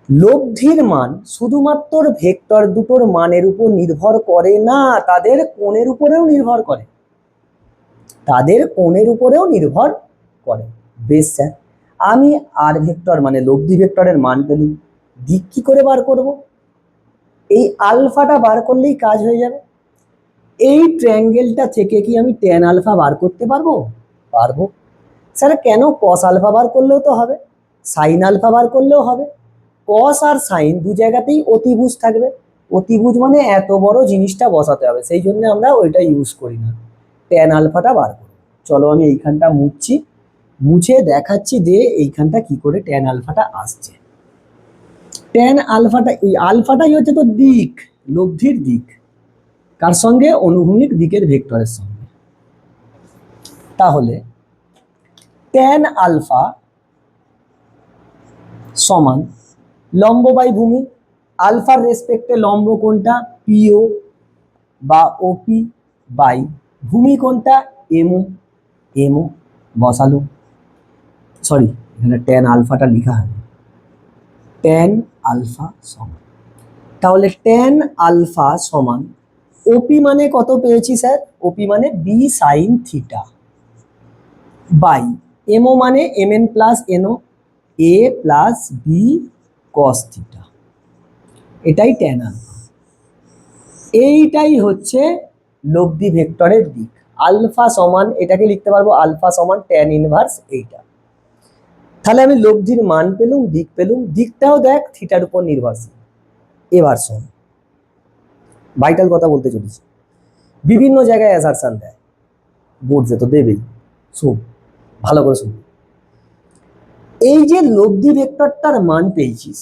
লব্ধির মান শুধুমাত্র ভেক্টর দুটোর মানের উপর নির্ভর করে না, তাদের কোণের উপরেও নির্ভর করে, তাদের কোণের উপরেও নির্ভর করে। বেশ স্যার, আমি আর ভেক্টর মানে লব্ধি ভেক্টরের মান পেলাম, দিক কি করে বার করব? এই আলফাটা বার করলেই কাজ হয়ে যাবে। এই ট্রায়াঙ্গেলটা থেকে কি আমি ট্যান আলফা বার করতে পারবো? পারবো। স্যার কেন? কস আলফা বার করলেও তো হবে, সাইন আলফা বার করলেও হবে। কস আর সাইন দু জায়গাতেই অতিভুজ থাকবে, অতিভুজ মানে এত বড় জিনিসটা বসাতে হবে, সেই জন্য আমরা ওইটা ইউজ করি না, ট্যান আলফাটা বার করি। চলো আমি এইখানটা মুছছি, মুছে দেখাচ্ছি যে এইখানটা কি করে ট্যান আলফাটা আসছে। ট্যান আলফাটা, এই আলফাটাই হচ্ছে তো দিক, লব্ধির দিক, কার সঙ্গে? অনুভূমিক দিকের ভেক্টরের সঙ্গে। তাহলে ট্যান আলফা সমান লম্ব বাই ভূমি, আলফার রেসপেক্টে লম্ব কোনটা? পিও বা ওপি, বাই ভূমি কোনটা এমও, এমও বসালো, সরি এখানে ট্যান আলফাটা লেখা হয়, ট্যান আলফা সমান, তাহলে ট্যান আলফা সমান ওপি মানে কত পেয়েছি স্যার, ওপি মানে বি সাইন থিটা বাই এমও মানে এম এন প্লাস এনও এ প্লাস বি কস থিটা, এটাই ট্যান আলফা। এইটাই হচ্ছে লব্ধি ভেক্টরের দিক। আলফা সমান এটাকে লিখতে পারবো আলফা সমান ট্যান ইনভার্স এইটা। তাহলে আমি লব্ধির মান পেলুম, দিক পেলুম, দিকটাও দেখ থিটার উপর নির্ভরশীল। এবার শোন, ভাইটাল কথা বলতে চলেছি, বিভিন্ন জায়গায় অ্যাসারশন দেয়, বোর্ডে তো দেবেই, শুন ভালো করে শুন। এই যে লব্ধি ভেক্টরটার মান পেয়েছিস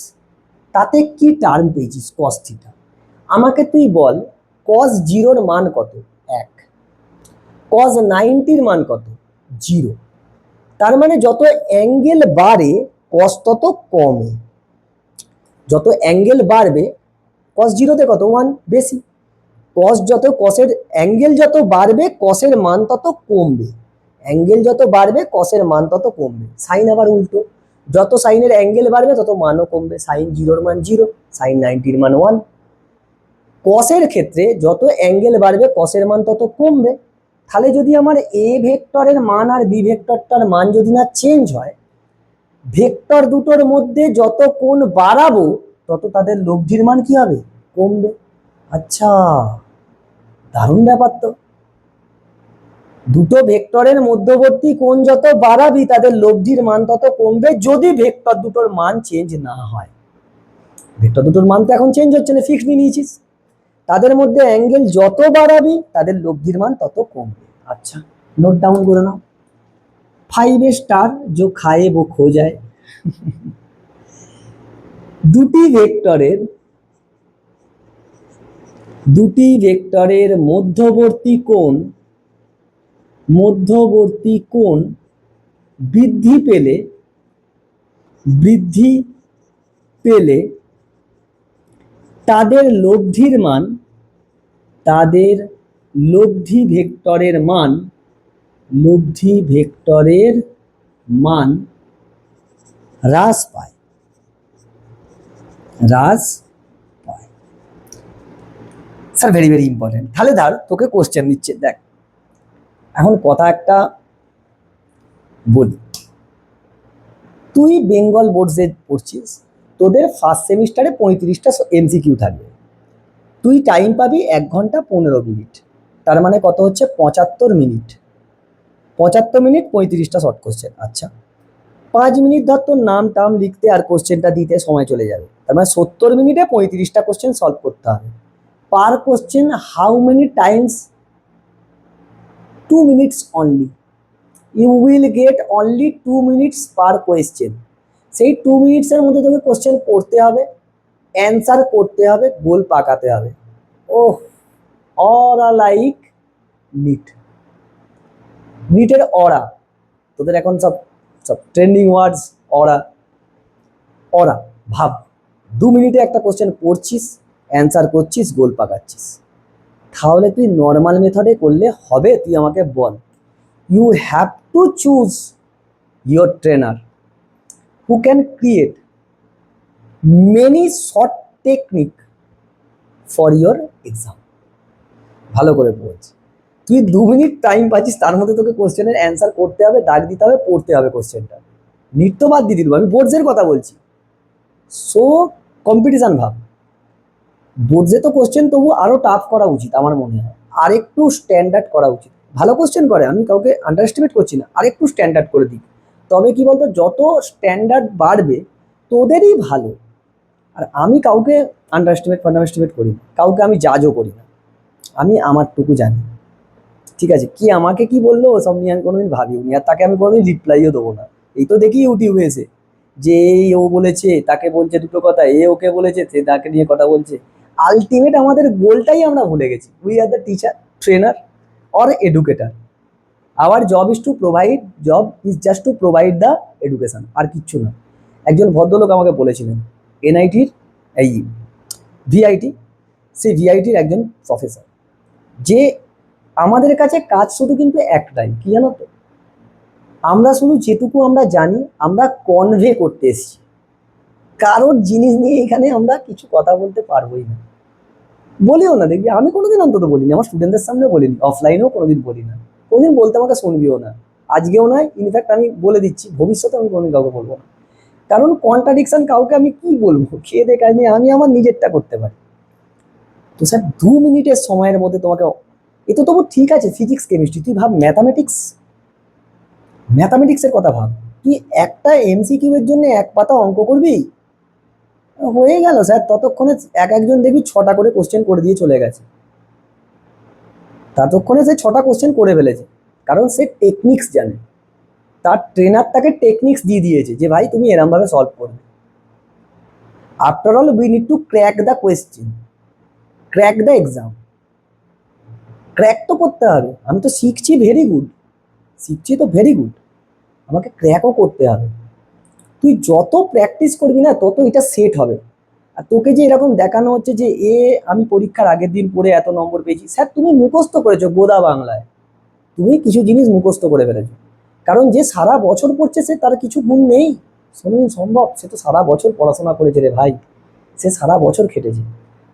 তাতে কি টার্ম পেয়েছিস কস থিটা, আমাকে তুই বল কস জিরোর মান কত, 1, কস 90-র মান কত, 0। তার মানে যত অ্যাঙ্গেল বাড়ে কস তত কমে, যত অ্যাঙ্গেল বাড়বে কস জিরোতে কত 1 বেশি, কস যত কসের অ্যাঙ্গেল যত বাড়বে কসের মান তত কমবে, অ্যাঙ্গেল যত বাড়বে কসের মান তত কমবে। সাইন আবার উল্টো, যত সাইনের অ্যাঙ্গেল বাড়বে তত মানও কমবে, সাইন জিরোর মান 0, সাইন 90-র মান 1। কসের ক্ষেত্রে যত অ্যাঙ্গেল বাড়বে কসের মান তত কমবে। তাহলে যদি আমার এ ভেক্টরের মান আর বি ভেক্টরটার মান যদি না চেঞ্জ হয়, ভেক্টর দুটোর মধ্যে যত কোণ বাড়াবো তত তাদের লব্ধির মান কি হবে, কমবে। আচ্ছা, দারুণ ব্যাপার তো, দুটো ভেক্টরের মধ্যবর্তী কোণ যত বাড়াবি তাদের লব্ধির মান তত কমবে, যদি ভেক্টর দুটোর মান চেঞ্জ না হয়। ভেক্টর দুটোর মান তো এখন চেঞ্জ হচ্ছে না, ফিক্সড নিয়ে নিয়েছিস, তাদের মধ্যে অ্যাঙ্গেল যত বাড়াবি তাদের লব্ধির মান তত কমবে। আচ্ছা, নোট ডাউন করে নাও, 5 স্টার जो खाए वो खो যায়। দুটি ভেক্টরের মধ্যবর্তী কোণ বৃদ্ধি পেলে তাদের লব্ধি ভেক্টরের মান হ্রাস পায়। Sir very very important. তাহলে ধর তোকে কোশ্চেন দিচ্ছে, দেখ এখন কথা একটা বলি, তুই বেঙ্গল বোর্ডসে পড়ছিস, তোদের ফার্স্ট সেমিস্টারে 35টা এমসিকিউ থাকবে, তুই টাইম পাবি 1 ঘন্টা 15 মিনিট, তার মানে কত হচ্ছে 75 মিনিট, 75 মিনিট 35টা শর্ট কোশ্চেন। আচ্ছা, 5 মিনিট ধর তোর নাম টাম লিখতে আর কোশ্চেনটা দিতে সময় চলে যাবে, তার মানে 70 মিনিটে 35টা কোশ্চেন সলভ করতে হবে। Per question how many times, 2 minutes only, you will get only 2 minutes per question। সেই 2 মিনিটসের মধ্যে তোকে কোশ্চেন পড়তে হবে, অ্যান্সার করতে হবে, গোল পাকাতে হবে। ওহ, অরা লাইক নিটের অরা, তোদের এখন সব ট্রেন্ডিং ওয়ার্ডস, অরা ভাব, 2 মিনিটে একটা কোশ্চেন পড়ছিস, অ্যান্সার করছিস, গোল পাকাচ্ছিস। তাহলে তুই নর্মাল মেথডে করলে হবে? তুই আমাকে বল। You have to choose your trainer who can create many short technique for your exam। ভালো করে বলছি, তুই 2 মিনিট টাইম পাচ্ছিস, তার মধ্যে তোকে কোশ্চেনের অ্যান্সার করতে হবে, দাগ দিতে হবে, পড়তে হবে কোশ্চেনটা। নিট তো বাদ দিয়ে দিল, আমি বোর্ডসের কথা বলছি। সো কম্পিটিশন ভাব, বোর্ডসে তো কোশ্চেন তবু আরো টাফ করা উচিত আমার মনে হয়, আর একটু স্ট্যান্ডার্ড করা উচিত। ভালো কোশ্চেন করে, আমি কাউকে আন্ডার এস্টিমেট করছি না, আর একটু স্ট্যান্ডার্ড করে দিই। তবে কি বলতো, যত স্ট্যান্ডার্ড বাড়বে তোদেরই ভালো। আর আমি কাউকে আন্ডার এস্টিমেট করি না, কাউকে আমি জাজও করি না, আমি আমারটুকু জানি। ঠিক আছে, কি আমাকে কি বললো ওসব নিয়ে আমি কোনোদিন ভাবিও নি, আর তাকে আমি কোনোদিন রিপ্লাইও দেবো না। এই তো দেখি ইউটিউবে এসে যে এই ও বলেছে, তাকে বলছে দুটো কথা, এ ওকে বলেছে, সে তাকে নিয়ে কথা বলছে। আলটিমেট আমাদের গোলটাই আমরা ভুলে গেছি। We are the teacher, trainer or educator. Our job is just to provide the education, আর কিচ্ছু না। একজন ভদ্রলোক আমাকে বলেছিলেন, এনআইটির ভিআইটি, সেই ভিআইটির একজন প্রফেসর, যে আমাদের কাছে কাজ শুধু কিন্তু একটাই, কি জানো তো, আমরা শুধু যেটুকু আমরা জানি আমরা কনভে করতে এসেছি। কারোর জিনিস নিয়ে এখানে আমরা কিছু কথা বলতে পারবোই না, বলিও না। দেখবি আমি কোনোদিন অন্তত বলিনি, আমার স্টুডেন্টদের সামনে বলিনি, অফলাইনেও কোনোদিন বলি না, কোনোদিন বলতে আমাকে শুনবিও না, আজকেও নয়। ইনফ্যাক্ট আমি বলে দিচ্ছি, ভবিষ্যতে আমি কোনোদিন কাউকে বলবো না। কারণ কন্ট্রাডিকশন কাউকে আমি কি বলবো, খেয়ে দেখাই নিয়ে আমি আমার নিজেরটা করতে পারি। তো স্যার 2 মিনিটের সময়ের মধ্যে তোমাকে, এ তো তবু ঠিক আছে ফিজিক্স কেমিস্ট্রি, তুই ভাব ম্যাথামেটিক্স, ম্যাথামেটিক্সের কথা ভাব, তুই একটা এমসিকিউ এর জন্য 1 পাতা অঙ্ক করবি, হয়ে গেল স্যার। ততক্ষণে একজন দেখবি 6টা করে কোশ্চেন করে দিয়ে চলে গেছে, ততক্ষণে সে 6টা কোশ্চেন করে ফেলেছে। কারণ সে টেকনিক্স জানে, তার ট্রেনার তাকে টেকনিক্স দিয়ে দিয়েছে যে ভাই তুমি এরম ভাবে সলভ করবে। After all we need to crack the question, crack the exam, crack তো করতে হবে। আমি তো শিখছি, ভেরি গুড, শিখছি তো ভেরি গুড, আমাকে ক্র্যাকও করতে হবে। তুই যত প্র্যাকটিস করবি না তত এটা সেট হবে। আর তোকে যে এরকম দেখানো হচ্ছে যে আমি পরীক্ষার আগের দিন পড়ে এত নম্বর পেয়েছি, স্যার তুমি মুখস্থ করেছো গোদা বাংলায়, তুমি কিছু জিনিস মুখস্থ করে ফেলেছো। কারণ যে সারা বছর পড়ছে সে তার কিছু গুণ নেই, শোনুন সম্ভব, সে তো সারা বছর পড়াশোনা করেছে রে ভাই, সে সারা বছর খেটেছে,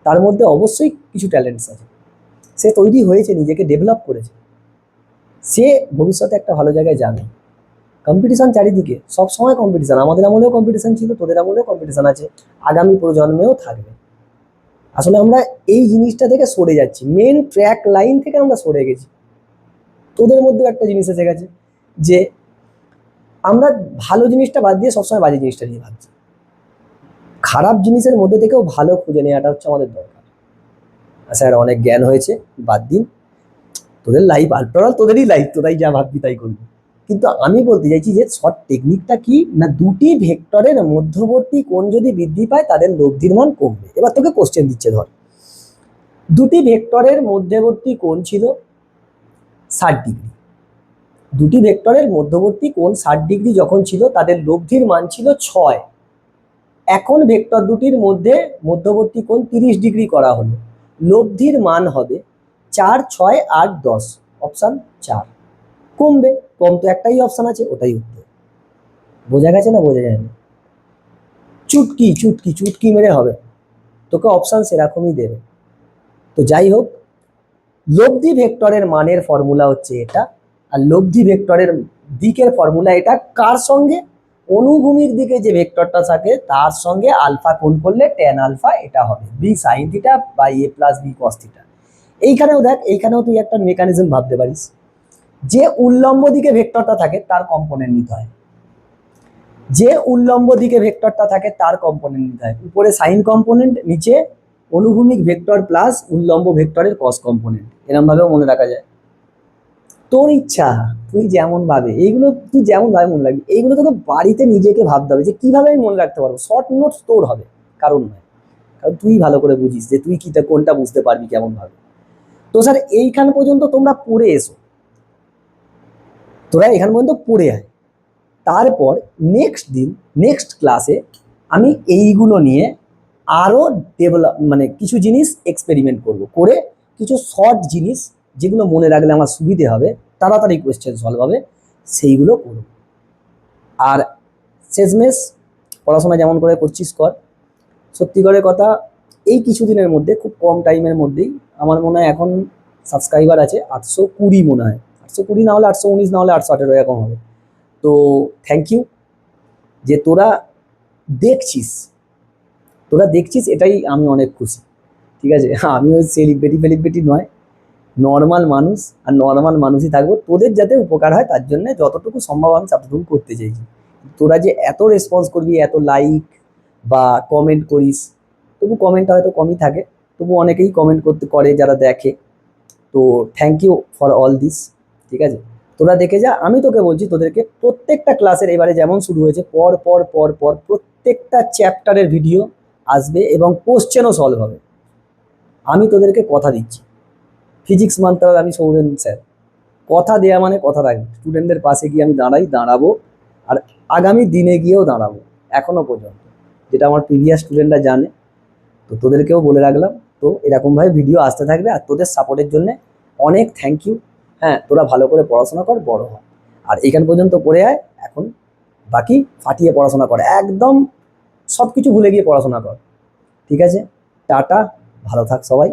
তার মধ্যে অবশ্যই কিছু ট্যালেন্টস আছে, সে তৈরি হয়েছে, নিজেকে ডেভেলপ করেছে, সে ভবিষ্যতে একটা ভালো জায়গায় যাবে। কম্পিটিশন চারিদিকে, সবসময় কম্পিটিশন, আমাদের আমলেও কম্পিটিশন ছিল, তোদের আমলেও কম্পিটিশন আছে, আগামী প্রজন্মেও থাকবে। আসলে আমরা এই জিনিসটা থেকে সরে যাচ্ছি, মেন ট্র্যাক লাইন থেকে আমরা সরে গেছি। তোদের মধ্যেও একটা জিনিস এসে গেছে যে আমরা ভালো জিনিসটা বাদ দিয়ে সবসময় বাজে জিনিসটা নিয়ে ভাবছি, খারাপ জিনিসের মধ্যে থেকেও ভালো খুঁজে নেওয়াটা হচ্ছে আমাদের দরকার। স্যার অনেক জ্ঞান হয়েছে, বাদ দিন, তোদের লাইফ আফটার অল তোদেরই লাইফ, তোরাই যা ভাববি তাই করবি। কিন্তু আমি বলতে চাইছি যে শর্ট টেকনিকটা কি না, দুটি ভেক্টরের মধ্যবর্তী কোণ যদি বৃদ্ধি পায় তাদের লব্ধির মান কমবে। এবার তোকে কোশ্চেন দিচ্ছে, ধর দুটি ভেক্টরের মধ্যবর্তী কোণ ছিল 60 ডিগ্রি, দুটি ভেক্টরের মধ্যবর্তী কোণ 60 ডিগ্রি যখন ছিল তাদের লব্ধির মান ছিল 6। এখন ভেক্টর দুটির মধ্যে মধ্যবর্তী কোণ 30 ডিগ্রি করা হলো, লব্ধির মান হবে 4, 6, 8, 10, অপশান 4। কমবে, কম তো একটাই অপশান আছে, ওটাই উত্তর। বোঝা গেছে না বোঝা যায়নি? চুটকি চুটকি চুটকি মেরে হবে, তোকে অপশান সেরকমই দেবে। তো যাই হোক, লব্ধি ভেক্টরের মানের ফর্মুলা হচ্ছে এটা, আর লব্ধি ভেক্টরের দিকের ফর্মুলা এটা, কার সঙ্গে, অনুভূমিক দিকে যে ভেক্টরটা থাকে তার সঙ্গে আলফা কোণ করলে ট্যান আলফা এটা হবে B sine theta by A plus B cos theta. এইখানেও দেখ, এইখানেও তুই একটা মেকানিজম ভাবতে পারিস, যে উল্লম্ব দিকে ভেক্টরটা থাকে তার কম্পোনেন্ট নিতে হয়, যে উল্লম্ব দিকে ভেক্টরটা থাকে তার কম্পোনেন্ট নিতে হয়, উপরে সাইন কম্পোনেন্ট, নিচে অনুভূমিক ভেক্টর প্লাস উল্লম্ব ভেক্টরের কস কম্পোনেন্ট, এরকম ভাবেও মনে রাখা যায়। তোর ইচ্ছা, তুই যেমন ভাবে এইগুলো, তুই যেমন ভাবে মনে রাখবি, এইগুলো তোকে বাড়িতে নিজেকে ভাবতে হবে যে কিভাবে আমি মনে রাখতে পারবো। শর্ট নোটস তোর হবে, কারণ নয়, কারণ তুই ভালো করে বুঝিস যে তুই কিটা কোনটা বুঝতে পারবি কেমন ভাবে। তো স্যার এইখান পর্যন্ত তোমরা পড়ে এসো, তোরা এখান পর্যন্ত পড়ে আয়, তারপর নেক্সট দিন নেক্সট ক্লাসে আমি এইগুলো নিয়ে আরও ডেভেলপ, মানে কিছু জিনিস এক্সপেরিমেন্ট করব, করে কিছু শর্ট জিনিস যেগুলো মনে রাখলে আমার সুবিধে হবে, তাড়াতাড়ি কোয়েশ্চেন সলভ হবে, সেইগুলো করব। আর শেষমেশ পড়াশোনা যেমন করে করছিস কর, সত্যি করে কথা, এই কিছুদিনের মধ্যে খুব কম টাইমের মধ্যেই আমার মনে হয় এখন সাবস্ক্রাইবার আছে 820, মনে হয় 820 না হলে 819, না হলে 818 এরকম হবে। তো থ্যাংক ইউ যে তোরা দেখছিস, তোরা দেখছিস, এটাই আমি অনেক খুশি। ঠিক আছে, আমি ওই সেলিব্রিটি ফেলিব্রিটি নয়, নর্মাল মানুষ, আর নর্মাল মানুষই থাকবো, তোদের যাতে উপকার হয় তার জন্য যতটুকু সম্ভব আমি ততটুকু করতে চাইছি। তোরা যে এত রেসপন্স করবি, এত লাইক বা কমেন্ট করিস, তবু কমেন্টটা হয়তো কমই থাকে, তবু অনেকেই কমেন্ট করতে করে যারা দেখে, তো thank you for all this. ঠিক আছে, তোরা দেখে যা, আমি তোকে বলছি তোদেরকে প্রত্যেকটা ক্লাসের এবারে যেমন শুরু হয়েছে পর পর পর পর প্রত্যেকটা চ্যাপ্টারের ভিডিও আসবে এবং কোশ্চেনও সলভ হবে, আমি তোদেরকে কথা দিচ্ছি। ফিজিক্স মান্ত্রার আমি সৌরেন স্যার, কথা দেয়া মানে কথা রাখবো, স্টুডেন্টদের পাশে গিয়ে আমি দাঁড়াবো, আর আগামী দিনে গিয়েও দাঁড়াবো, এখনো পর্যন্ত, যেটা আমার প্রিভিয়াস স্টুডেন্টরা জানে। তো তোদেরকেও বলে রাখলাম, তো এরকমভাবে ভিডিও আসতে থাকবে, আর তোদের সাপোর্টের জন্য অনেক থ্যাংক ইউ। হ্যাঁ, তোরা ভালো করে পড়াশোনা কর, বড় হ। আর এখান পর্যন্ত পড়ে আয়, এখন বাকি ফাটিয়ে পড়াশোনা কর, একদম সব কিছু ভুলে গিয়ে পড়াশোনা কর। ঠিক আছে, টাটা, ভালো থাক সবাই।